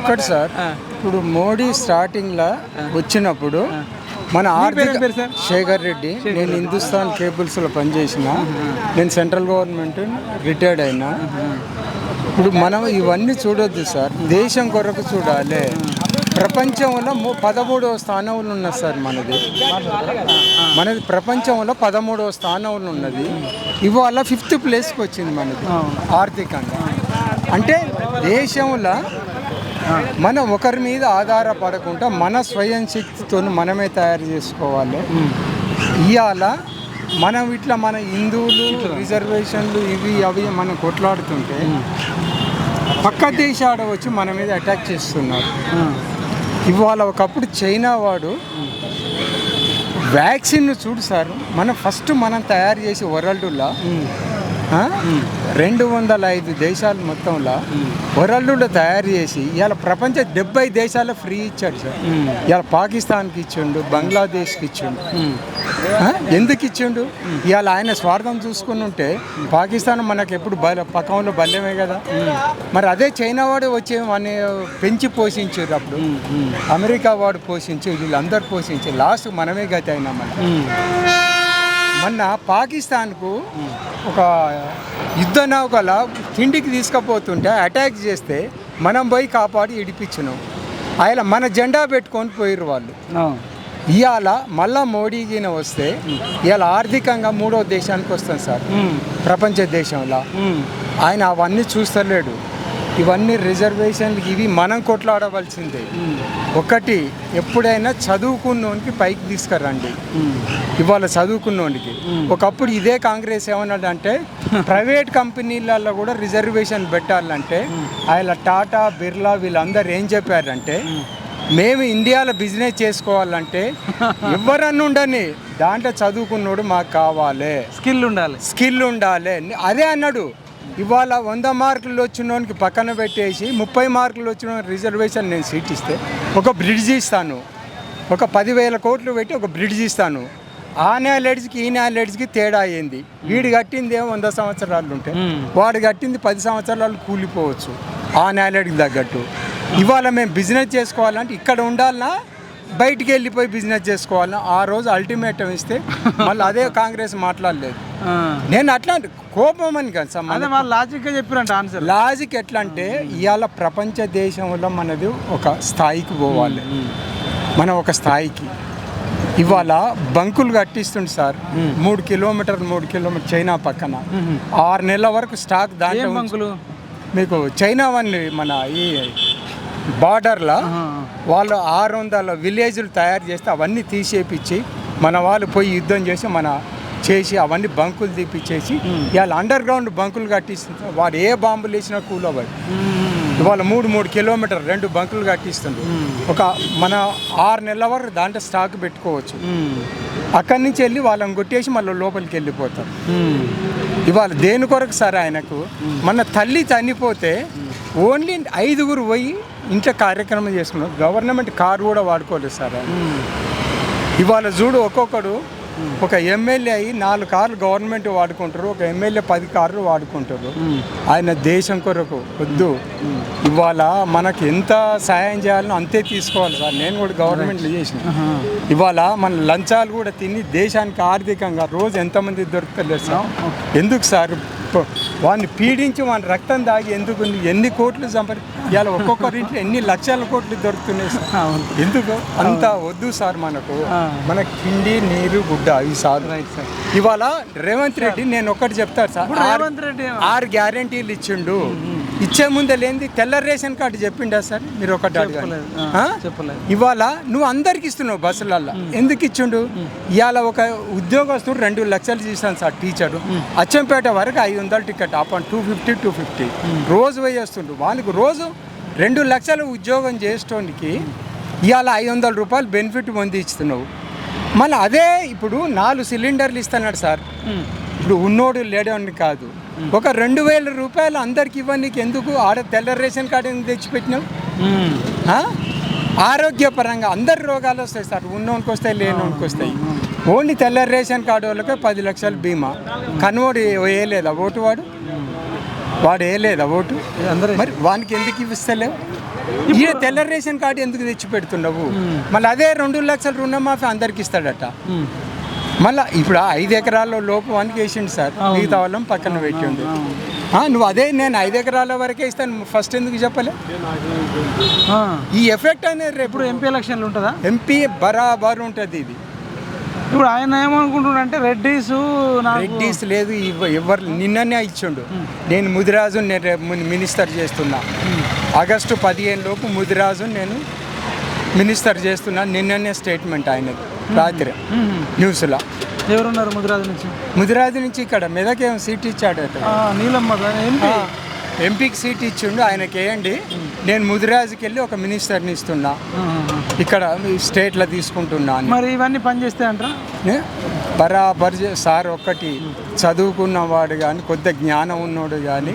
ఒకటి సార్, ఇప్పుడు మోడీ స్టార్టింగ్లో వచ్చినప్పుడు మన ఆర్థిక శేఖర్ రెడ్డి, నేను హిందుస్థాన్ కేబుల్స్లో పనిచేసిన, నేను సెంట్రల్ గవర్నమెంట్ రిటైర్డ్ అయినా. ఇప్పుడు మనం ఇవన్నీ చూడొద్దు సార్, దేశం కొరకు చూడాలి. ప్రపంచంలో 13వ స్థానంలో ఉన్నది సార్ మనది ప్రపంచంలో 13వ స్థానంలో ఉన్నది. ఇవాళ 5th ప్లేస్కి వచ్చింది మనది ఆర్థికంగా. అంటే దేశంలో మనం ఒకరి మీద ఆధారపడకుండా మన స్వయం శక్తితో మనమే తయారు చేసుకోవాలి. ఇవాళ మనం ఇట్లా మన హిందువులు రిజర్వేషన్లు ఇవి అవి మనం కొట్లాడుతుంటే పక్క దేశాడు వచ్చి మన మీద అటాక్ చేస్తున్నారు. ఇవాళ ఒకప్పుడు చైనా వాడు వ్యాక్సిన్ చూడు సార్, మనం తయారు చేసి వరల్డ్లో 205 దేశాలు మొత్తంలో వరల్డ్లో తయారు చేసి ఇవాళ ప్రపంచ 70 దేశాలు ఫ్రీ ఇచ్చాడు సార్. ఇవాళ పాకిస్తాన్కి ఇచ్చిండు, బంగ్లాదేశ్కి ఇచ్చిండు. ఎందుకు ఇచ్చిండు? ఇవాళ ఆయన స్వార్థం చూసుకుని ఉంటే పాకిస్తాన్ మనకు ఎప్పుడు పక్కనలో బల్యమే కదా. మరి అదే చైనా వాడు వచ్చి మన పెంచి పోషించారు. అప్పుడు అమెరికా వాడు పోషించి, వీళ్ళందరూ పోషించి లాస్ట్ మనమే గతి అయినా. మొన్న పాకిస్తాన్కు ఒక యుద్ధ నౌకల తిండికి తీసుకుపోతుంటే అటాక్ చేస్తే మనం పోయి కాపాడి ఇడిపించినాం. ఆయన మన జెండా పెట్టుకొని పోయిర్రు వాళ్ళు. ఇవాళ మళ్ళా మోడీగిన వస్తే ఇవాళ ఆర్థికంగా 3వ దేశానికి వస్తాం సార్ ప్రపంచ దేశంలో. ఆయన అవన్నీ చూస్తలేడు. ఇవన్నీ రిజర్వేషన్లు ఇవి మనం కొట్లాడవలసిందే. ఒకటి ఎప్పుడైనా చదువుకున్నోనికి పైకి తీసుకురండి. ఇవాళ చదువుకున్నోనికి ఒకప్పుడు ఇదే కాంగ్రెస్ ఏమన్నాడంటే ప్రైవేట్ కంపెనీలలో కూడా రిజర్వేషన్ పెట్టాలంటే ఆయన టాటా బిర్లా వీళ్ళందరూ ఏం చెప్పారంటే మేము ఇండియాలో బిజినెస్ చేసుకోవాలంటే ఎవరన్నా ఉండని దాంట్లో చదువుకున్నోడు మాకు కావాలి, స్కిల్ ఉండాలి అదే అన్నాడు. ఇవాళ 100 మార్కులు వచ్చినోనికి పక్కన పెట్టేసి 30 మార్కులు వచ్చిన రిజర్వేషన్ నేను సీట్ ఇస్తే ఒక బ్రిడ్జ్ ఇస్తాను, ఒక 10,000 కోట్లు పెట్టి ఒక బ్రిడ్జ్ ఇస్తాను. ఆ నాలెడ్జ్కి ఈ నాలెడ్జ్కి తేడా అయ్యింది. వీడు కట్టింది ఏమో 100 సంవత్సరాలు ఉంటే వాడు కట్టింది 10 సంవత్సరాలు కూలిపోవచ్చు ఆ నాలెడ్జ్కి తగ్గట్టు. ఇవాళ మేము బిజినెస్ చేసుకోవాలంటే ఇక్కడ ఉండాలన్నా బయటికి వెళ్ళిపోయి బిజినెస్ చేసుకోవాలన్నా ఆ రోజు అల్టిమేటం ఇస్తే మళ్ళీ అదే కాంగ్రెస్ మాట్లాడలేదు. నేను అట్లా కోపం అని కాదు సార్, లాజిక్గా చెప్పినట్టు ఆన్సర్. లాజిక్ ఎట్లా అంటే ఇవాళ ప్రపంచ దేశంలో మనది ఒక స్థాయికి పోవాలి. మనం ఒక స్థాయికి ఇవాళ బంకులు కట్టిస్తుంది సార్ 3 కిలోమీటర్ చైనా పక్కన 6 నెలల వరకు స్టాక్ దాంట్లో బంకులు మీకు చైనా వన్ని మన ఈ బార్డర్లో వాళ్ళు 600 విలేజ్లు తయారు చేస్తే అవన్నీ తీసేపించి మన వాళ్ళు పోయి యుద్ధం చేసి అవన్నీ బంకులు తీపిచ్చేసి ఇవాళ అండర్ గ్రౌండ్ బంకులు కట్టిస్తుంది. వాడు ఏ బాంబులు వేసినా కూలవాలి. ఇవాళ 3 కిలోమీటర్ 2 బంకులు కట్టిస్తుంది. ఒక మన 6 నెలల వరకు దాంట్లో స్టాక్ పెట్టుకోవచ్చు. అక్కడి నుంచి వెళ్ళి వాళ్ళని కొట్టేసి మళ్ళీ లోపలికి వెళ్ళిపోతారు. ఇవాళ దేని కొరకు సార్ ఆయనకు మన తల్లి చనిపోతే ఓన్లీ 5గురు పోయి ఇంట్లో కార్యక్రమం చేసుకున్నారు. గవర్నమెంట్ కారు కూడా వాడుకోలేదు సార్. ఇవాళ చూడు ఒక్కొక్కడు ఒక ఎమ్మెల్యే అయ్యి 4 కార్లు గవర్నమెంట్ వాడుకుంటారు, ఒక ఎమ్మెల్యే 10 కార్లు వాడుకుంటారు. ఆయన దేశం కొరకు వద్దు. ఇవాళ మనకు ఎంత సాయం చేయాలో అంతే తీసుకోవాలి సార్. నేను కూడా గవర్నమెంట్లో చేసిన. ఇవాళ మన లంచాలు కూడా తిని దేశానికి ఆర్థికంగా రోజు ఎంతమంది దొరుకుతలేదు సార్. ఎందుకు సార్ వాడిని పీడించి వాడిని రక్తం దాగి ఎందుకు ఎన్ని కోట్లు సంపాది ఇవాళ ఒక్కొక్కరింట్లో ఎన్ని లక్షల కోట్లు దొరుకుతున్నాయి సార్. ఎందుకు అంత వద్దు సార్. మనకు తిండి నీరు గుడ్డ ఇవి సార్. ఇవాళ రేవంత్ రెడ్డి నేను ఒకటి చెప్తాను సార్, 6 గ్యారెంటీలు ఇచ్చిండు. ఇచ్చే ముందే లేనిది తెల్ల రేషన్ కార్డు చెప్పిండా సార్? మీరు ఒకటి అడగలేదు. ఇవాళ నువ్వు అందరికి ఇస్తున్నావు బస్సులల్లో, ఎందుకు ఇచ్చిండు? ఇవాళ ఒక ఉద్యోగస్తుడు 2 లక్షలు చేశాను సార్ టీచరు. అచ్చంపేట వరకు 500 టికెట్ అప్పుడు 250 రోజు వేయేస్తుండ్రు. వాళ్ళకి రోజు 2 లక్షలు ఉద్యోగం చేసేటోనికి ఇవాళ 500 రూపాయలు బెనిఫిట్ పొంది ఇస్తున్నావు. మళ్ళీ అదే ఇప్పుడు 4 సిలిండర్లు ఇస్తున్నాడు సార్. ఇప్పుడు ఉన్నోడు లేడని కాదు, ఒక 2000 రూపాయలు అందరికి ఇవ్వడానికి ఎందుకు? ఆడ తెల్ల రేషన్ కార్డు ఎందుకు తెచ్చిపెట్టినావు? ఆరోగ్యపరంగా అందరి రోగాలు వస్తాయి సార్. ఉన్నోనికి వస్తాయి, లేనోనికి వస్తాయి. ఓన్లీ తెల్ల రేషన్ కార్డు వాళ్ళకే 10 లక్షల బీమా. కన్వోడు వేయలేదా ఓటు? వాడు వేయలేదా ఓటు? మరి వానికి ఎందుకు ఇస్తలేవు? ఈ తెల్ల రేషన్ కార్డు ఎందుకు తెచ్చి పెడుతున్నావు? మళ్ళీ అదే 2 లక్షల రుణమాఫీ అందరికి ఇస్తాడట. మళ్ళీ ఇప్పుడు 5 ఎకరాల లోపు వానికి వేసిండు సార్, మిగతా వాళ్ళం పక్కన పెట్టిండు. నువ్వు అదే నేను 5 ఎకరాల వరకే ఇస్తాను ఫస్ట్ ఎందుకు చెప్పలే? ఈ ఎఫెక్ట్ అనేది రేపు ఎంపీ ఎలక్షన్లు ఉంటుందా? ఎంపీ బరాబర్ ఉంటుంది. ఇది ఇప్పుడు ఆయన ఏమనుకుంటున్నాడు అంటే రెడ్డిస్ లేదు ఎవరు నిన్ననే ఇచ్చిండు. నేను ముదిరాజు మినిస్టర్ చేస్తున్నా, ఆగస్టు 15 లోపు ముదిరాజు నేను మినిస్టర్ చేస్తున్నా. నిన్ననే స్టేట్మెంట్ ఆయనది రాత్రి న్యూస్లో. ఎవరున్నారు ముదిరాజు నుంచి? ఇక్కడ మెదకేం సీట్ ఇచ్చాడు నీలమ్మ ఎంపీకి సీట్ ఇచ్చిండు. ఆయనకి వేయండి, నేను ముదిరాజుకి వెళ్ళి ఒక మినిస్టర్ని ఇస్తున్నా, ఇక్కడ స్టేట్లో తీసుకుంటున్నా. మరి ఇవన్నీ పనిచేస్తే అంటారా? బరాబర్ సార్. ఒక్కటి చదువుకున్నవాడు కానీ కొద్ది జ్ఞానం ఉన్నవాడు కానీ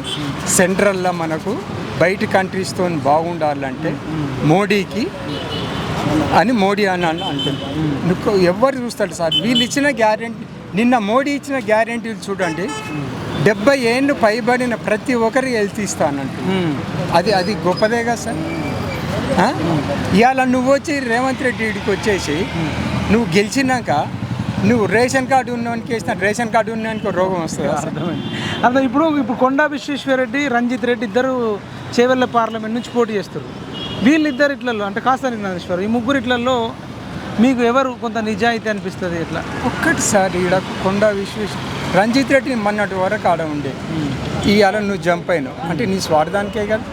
సెంట్రల్లో మనకు బయట కంట్రీస్తో బాగుండాలంటే మోడీ అని అంటుంది. ఎవరు చూస్తాడు సార్? వీళ్ళు ఇచ్చిన గ్యారెంటీ, నిన్న మోడీ ఇచ్చిన గ్యారెంటీలు చూడండి. 70 ఏళ్ళు పైబడిన ప్రతి ఒక్కరి హెల్త్ ఇస్తానంటు. అది గొప్పదేగా సార్. ఇవాళ నువ్వు వచ్చి రేవంత్ రెడ్డికి వచ్చేసి నువ్వు గెలిచినాక నువ్వు రేషన్ కార్డు ఉన్నవానికి వేసిన రేషన్ కార్డు ఉన్నవానికి రోగం వస్తుంది. అర్థం. ఇప్పుడు కొండా విశ్వేశ్వరరెడ్డి, రంజిత్ రెడ్డి ఇద్దరు చేవెళ్ళ పార్లమెంట్ నుంచి పోటీ చేస్తారు. వీళ్ళిద్దరు ఇట్లలో అంటే కాస్తాని జ్ఞానేశ్వర్, ఈ ముగ్గురు ఇట్లలో మీకు ఎవరు కొంత నిజాయితీ అనిపిస్తుంది? ఇట్లా ఒక్కటిసారి ఇక్కడ కొండా రంజిత్ రెడ్డి మొన్నటి వరకు ఆడ ఉండే, ఇవాళ నువ్వు జంప్ అయినావు అంటే నీ స్వార్థానికే కదా,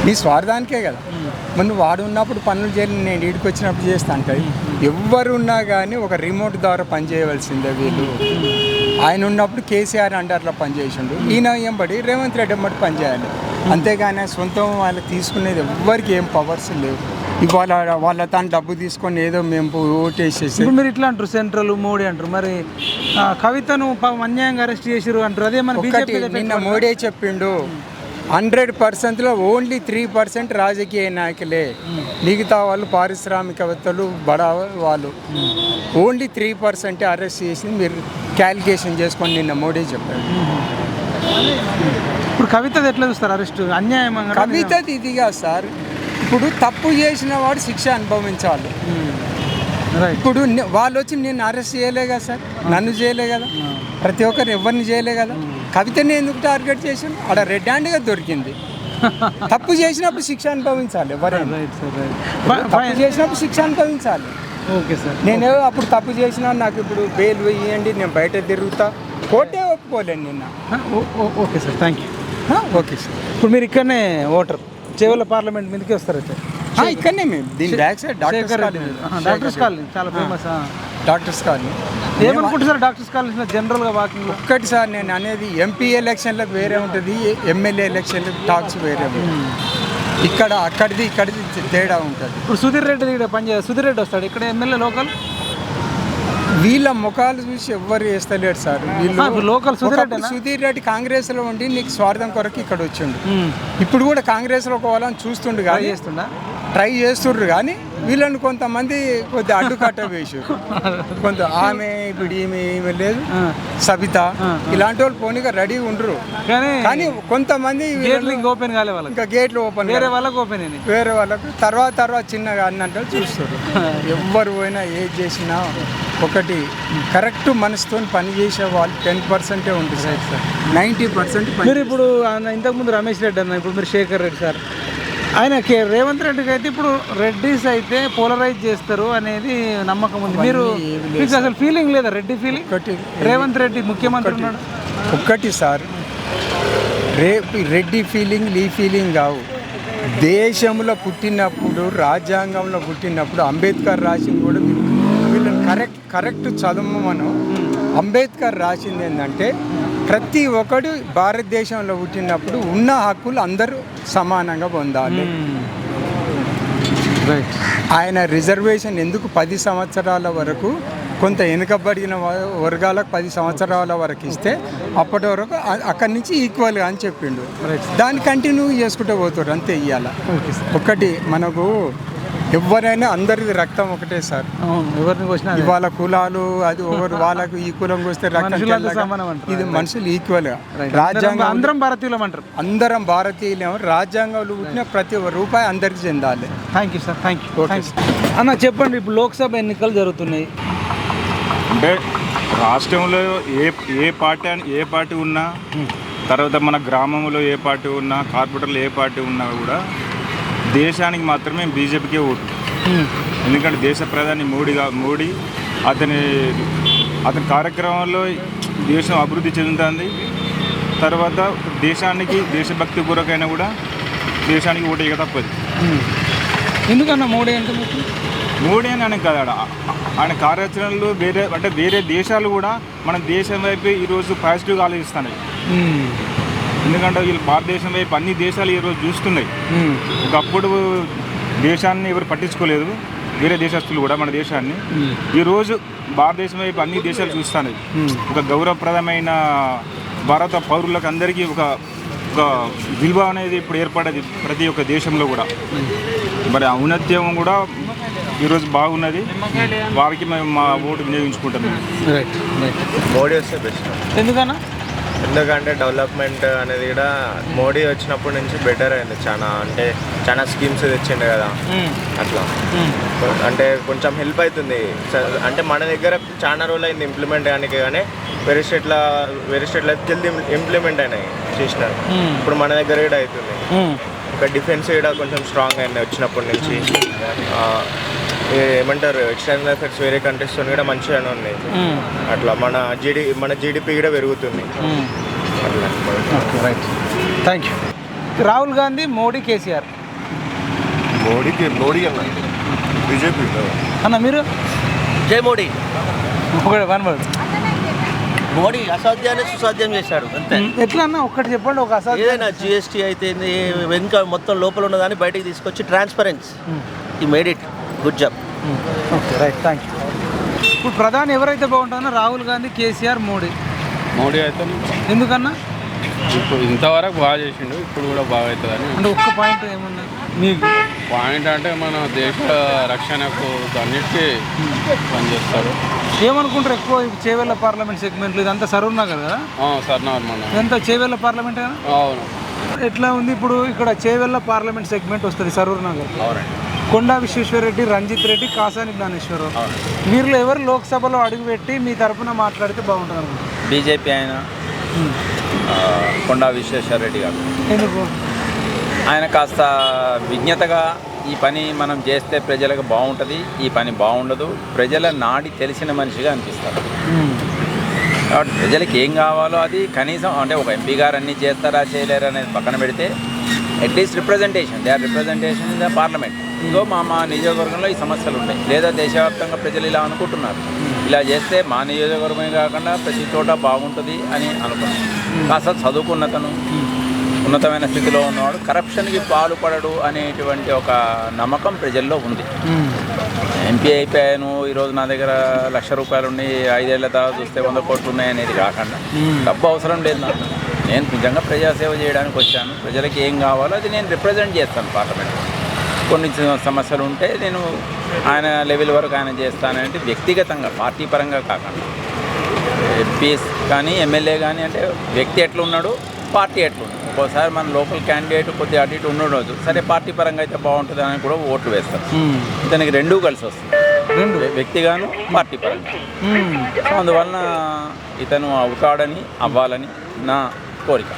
నీ స్వార్థానికే కదా. మనం వాడు ఉన్నప్పుడు పనులు చేయాలి, నేను ఈడికి వచ్చినప్పుడు చేస్తా అంటే ఎవరున్నా కానీ ఒక రిమోట్ ద్వారా పనిచేయవలసిందే వీళ్ళు. ఆయన ఉన్నప్పుడు కేసీఆర్ అండర్లో పనిచేసిండు, ఈయన ఎంబడి రేవంత్ రెడ్డి ఎంబడి పనిచేయాలి. అంతేగాని సొంతం వాళ్ళకి తీసుకునేది ఎవ్వరికి ఏం పవర్స్ లేవు. ఇవాళ వాళ్ళ తాను డబ్బు తీసుకొని ఏదో మేము ఓటేసేసి మీరు ఇట్లా అంటారు, సెంట్రల్ మోడీ అంటారు. మరి కవితను అన్యాయంగా అరెస్ట్ చేసారు అంటారు. అదే మన నిన్న మోడీ చెప్పిండు 100%లో ఓన్లీ 3% రాజకీయ నాయకులే, మిగతా వాళ్ళు పారిశ్రామికవేత్తలు బడా వాళ్ళు. ఓన్లీ 3% అరెస్ట్ చేసి మీరు క్యాలిక్యులేషన్ చేసుకొని నిన్న మోడీ చెప్పాడు. ఇప్పుడు కవితది ఎట్లా చూస్తారు అరెస్ట్? అన్యాయం. కవితది ఇదిగా సార్, ఇప్పుడు తప్పు చేసిన వాడు శిక్ష అనుభవించాలి. ఇప్పుడు వాళ్ళు వచ్చి నేను అరెస్ట్ చేయలే కదా సార్, నన్ను చేయలే కదా, ప్రతి ఒక్కరు ఎవరిని చేయలే కదా. కవితని ఎందుకు టార్గెట్ చేసాను? అక్కడ రెడ్ హ్యాండ్గా దొరికింది. తప్పు చేసినప్పుడు శిక్ష అనుభవించాలి. ఎవరైనా తప్పు చేసినప్పుడు శిక్ష అనుభవించాలి. Okay sir. నేను అప్పుడు తప్పు చేసినా నాకు ఇప్పుడు బెయిల్ వేయండి, నేను బయట తిరుగుతా, కోర్టే ఒప్పుకోలేను నిన్న. Okay sir, thank you. Okay sir. ఇప్పుడు మీరు ఇక్కడనే ఓటర్ చేవెళ్ళ పార్లమెంట్ మీదకి వస్తారైతే? ఇక్కడనే మేము దీని బ్యాక్ సైడ్ డాక్టర్స్ కాలనీ చాలా ఫేమస్. డాక్టర్స్ కాలనీ ఏమనుకుంటారు సార్ డాక్టర్స్ కాలనీ జనరల్గా వాకింగ్? ఒక్కటి సార్ నేను అనేది ఎంపీ ఎలక్షన్లకు వేరే ఉంటుంది, ఎమ్మెల్యే ఎలక్షన్లకు టాక్స్ వేరే ఉంటుంది. ఇక్కడ అక్కడిది ఇక్కడిది తేడా ఉంటుంది. ఇప్పుడు సుధీర్ రెడ్డి ఇక్కడ పనిచేయాలి, సుధీర్ రెడ్డి వస్తాడు ఇక్కడ ఎమ్మెల్యే లోకల్. వీళ్ళ ముఖాలు చూసి ఎవ్వరు వేస్తలేడు సార్. వీళ్ళు లోకల్ సుధీర్ రెడ్డి కాంగ్రెస్లో ఉండి నీకు స్వార్థం కొరకు ఇక్కడ వచ్చిండు. ఇప్పుడు కూడా కాంగ్రెస్లో పోవాలని చూస్తుండు కానీ ట్రై చేస్తుండ్రు కానీ వీళ్ళని కొంతమంది కొద్దిగా అడ్డుకట్ట వేసారు. కొంత ఆమె ఇప్పుడు ఈమె లేదు సబిత ఇలాంటి వాళ్ళు పోనీగా రెడీ ఉండరు. కానీ కొంతమంది ఓపెన్ కాలే వాళ్ళకి, ఇంకా గేట్లు ఓపెన్ వేరే వాళ్ళకి ఓపెన్ అయినాయి, వేరే వాళ్ళకు తర్వాత చిన్నగా అన్నట్టు చూస్తారు. ఎవ్వరు పోయినా ఏది చేసినా ఒకటి కరెక్ట్ మనసుతో పని చేసే వాళ్ళు 10% ఉంటుంది సార్. 90% మీరు ఇప్పుడు ఇంతకుముందు రమేష్ రెడ్డి అన్న, ఇప్పుడు మీరు శేఖర్ రెడ్డి సార్, ఆయన రేవంత్ రెడ్డికి అయితే ఇప్పుడు రెడ్డిస్ అయితే పోలరైజ్ చేస్తారు అనేది నమ్మకం ఉంది. మీరు మీకు అసలు ఫీలింగ్ లేదా రెడ్డి ఫీలింగ్? రేవంత్ రెడ్డి ముఖ్యమంత్రి ఉన్నాడు ఒక్కటి సార్, రెడ్డి ఫీలింగ్ ఈ ఫీలింగ్ కావు. దేశంలో పుట్టినప్పుడు రాజ్యాంగంలో పుట్టినప్పుడు అంబేద్కర్ రాసింది కూడా వీళ్ళని కరెక్ట్ చదవమను. అంబేద్కర్ రాసింది ఏంటంటే ప్రతి ఒక్కడు భారతదేశంలో పుట్టినప్పుడు ఉన్న హక్కులు అందరూ సమానంగా పొందాలి. ఆయన రిజర్వేషన్ ఎందుకు 10 సంవత్సరాల వరకు కొంత వెనుకబడిన వర్గాలకు 10 సంవత్సరాల వరకు ఇస్తే అప్పటి వరకు అక్కడి నుంచి ఈక్వల్గా అని చెప్పిండు. దాన్ని కంటిన్యూ చేసుకుంటూ పోతారు అంతే. ఇవాళ ఒకటి మనకు ఎవరైనా అందరిది రక్తం ఒకటే సార్. ఎవరిని వచ్చినా ఇవాళ కులాలు అది ఒకరు వాళ్ళకు ఈ కులం వస్తే రక్తం, ఇది మనుషులు ఈక్వల్గా. రాజ్యాంగం అందరం భారతీయులం అంటారు, అందరం భారతీయులేమో. రాజ్యాంగంలో పుట్టిన ప్రతి రూపాయి అందరికి చెందాలి. Thank you sir, thank you. అన్న చెప్పండి, ఇప్పుడు లోక్సభ ఎన్నికలు జరుగుతున్నాయి. అంటే రాష్ట్రంలో ఏ పార్టీ ఉన్నా, తర్వాత మన గ్రామంలో ఏ పార్టీ ఉన్నా, కార్పొరేటర్లో ఏ పార్టీ ఉన్నా కూడా దేశానికి మాత్రమే బీజేపీకే ఓటు. ఎందుకంటే దేశ ప్రధాని మోడీ అతని కార్యక్రమంలో దేశం అభివృద్ధి చెందుతుంది. తర్వాత దేశభక్తి కొరకైనా కూడా దేశానికి ఓటు ఇక తప్పదు. ఎందుకన్నా మోడీ అంటే మోడీ అని కాదు, ఆయన కార్యాచరణలు వేరే దేశాలు కూడా మన దేశం వైపు ఈరోజు పాజిటివ్గా ఆలోచిస్తున్నాయి. ఎందుకంటే వీళ్ళు భారతదేశం వైపు అన్ని దేశాలు ఈరోజు చూస్తున్నాయి. ఒకప్పుడు దేశాన్ని ఎవరు పట్టించుకోలేదు, వేరే దేశస్తులు కూడా మన దేశాన్ని. ఈరోజు భారతదేశం వైపు అన్ని దేశాలు చూస్తున్నాయి. ఒక గౌరవప్రదమైన భారత పౌరులకు అందరికీ ఒక విలువ అనేది ఇప్పుడు ఏర్పడేది ప్రతి ఒక్క దేశంలో కూడా. మరి ఔన్నత్యం కూడా ఈరోజు బాగున్నది. వారికి మేము మా ఓటు వినియోగించుకుంటున్నాం. మోడీ వస్తే బెస్ట్. ఎందుకన్నా ఎందుకంటే డెవలప్మెంట్ అనేది కూడా మోడీ వచ్చినప్పటి నుంచి బెటర్ అయింది చాలా. అంటే చాలా స్కీమ్స్ తెచ్చిండు కదా, అట్లా అంటే కొంచెం హెల్ప్ అవుతుంది. అంటే మన దగ్గర చాలా రోజులు అయింది ఇంప్లిమెంట్ చేయడానికి, కానీ వేరే స్టేట్లో జల్దీ ఇంప్లిమెంట్ అయినాయి చేసినారు. ఇప్పుడు మన దగ్గర కూడా అవుతుంది. ఇంకా డిఫెన్స్ కూడా కొంచెం స్ట్రాంగ్ అయింది వచ్చినప్పటి నుంచి. ఏమంటారు ఎక్స్టర్నల్ ఎఫెక్ట్స్ వేరే కంట్రీస్తో కూడా మంచిగానే ఉన్నాయి. అట్లా మన జీడిపి కూడా పెరుగుతుంది. అట్లా right, thank you. Rahul Gandhi, Modi, KCR. Modi అన్న, బీజేపీ అన్న మీరు? జై మోడీ. One word. మోడీ అసాధ్యాన్ని సుసాధ్యం చేశాడు అంతే. ఎట్లా అన్న ఒక్కటి చెప్పండి. ఒక అసాధ్యం ఏదైనా జిఎస్టీ అయితే వెనుక మొత్తం లోపల ఉన్నదాన్ని బయటికి తీసుకొచ్చి ట్రాన్స్పరెన్సీ ఈ made it good job. Okay right, thank you. ఇప్పుడు ప్రధాని ఎవరైతే బాగుంటుందో రాహుల్ గాంధీ, కేసీఆర్, మోడీ? మోడీ అయితే ఎందుకన్నా? ఇప్పుడు ఇంతవరకు బాగా చేసిండు, ఇప్పుడు కూడా బాగా అవుతుందని. అంటే ఒక్క పాయింట్ ఏమన్నా మీకు? పాయింట్ అంటే మన దేశ రక్షణకు అన్నిటికీ పనిచేస్తాడు. ఏమనుకుంటారు ఎక్కువ చేవెళ్ళ పార్లమెంట్ సెగ్మెంట్లు? ఇదంతా సరూర్ నగర్ కదా? సర్నగర్ మన ఇదంతా చేవెళ్ళ పార్లమెంట్ కదా? అవును. ఎట్లా ఉంది ఇప్పుడు ఇక్కడ చేవెళ్ళ పార్లమెంట్ సెగ్మెంట్ వస్తుంది సరూర్ నగర్. కొండా విశ్వేశ్వరరెడ్డి, రంజిత్ రెడ్డి, కాసాని జ్ఞానేశ్వరరావు. వీరిలో ఎవరు లోక్సభలో అడుగుపెట్టి మీ తరఫున మాట్లాడితే బాగుంటుంది అనుకుంటున్నారు? బీజేపీ ఆయన కొండా విశ్వేశ్వరరెడ్డి గారు. ఎందుకు? ఆయన కాస్త విజ్ఞతగా ఈ పని మనం చేస్తే ప్రజలకు బాగుంటుంది, ఈ పని బాగుండదు, ప్రజల నాడి తెలిసిన మనిషిగా అనిపిస్తారు. కాబట్టి ప్రజలకు ఏం కావాలో అది కనీసం అంటే ఒక ఎంపీ గారు అన్నీ చేస్తారా చేయలేరా అనేది పక్కన పెడితే at least representation, they are representation in the parliament. ఇంకో మా నియోజకవర్గంలో ఈ సమస్యలు ఉంటాయి, లేదా దేశవ్యాప్తంగా ప్రజలు ఇలా అనుకుంటున్నారు, ఇలా చేస్తే మా నియోజకవర్గమే కాకుండా ప్రతి చోట బాగుంటుంది అని అనుకున్నాను. కాస్త చదువుకున్నతను, ఉన్నతమైన స్థితిలో ఉన్నవాడు కరప్షన్కి పాల్పడడు అనేటువంటి ఒక నమ్మకం ప్రజల్లో ఉంది. ఎంపీ అయిపోయాను, ఈరోజు నా దగ్గర ₹1,00,000 ఉండి 5 ఏళ్ల తర్వాత చూస్తే 100 కోట్లు ఉన్నాయనేది కాకుండా డబ్బు అవసరం లేదు నాకు. నేను నిజంగా ప్రజాసేవ చేయడానికి వచ్చాను, ప్రజలకి ఏం కావాలో అది నేను రిప్రజెంట్ చేస్తాను పార్లమెంట్లో. కొన్ని సమస్యలు ఉంటే నేను ఆయన లెవెల్ వరకు ఆయన చేస్తానంటే వ్యక్తిగతంగా పార్టీ పరంగా కాకుండా. ఎంపీస్ కానీ ఎమ్మెల్యే కానీ అంటే వ్యక్తి ఎట్లున్నాడు, పార్టీ ఎట్లున్నాడు. ఒక్కోసారి మన లోకల్ క్యాండిడేట్ కొద్దిగా అటు ఇటు ఉండవచ్చు, సరే పార్టీ పరంగా అయితే బాగుంటుంది అని కూడా ఓట్లు వేస్తారు. ఇతనికి రెండూ కలిసి వస్తుంది, వ్యక్తిగాను పార్టీ పరంగా. సో అందువలన ఇతను అవుతాడని అవ్వాలని నా కోరిక.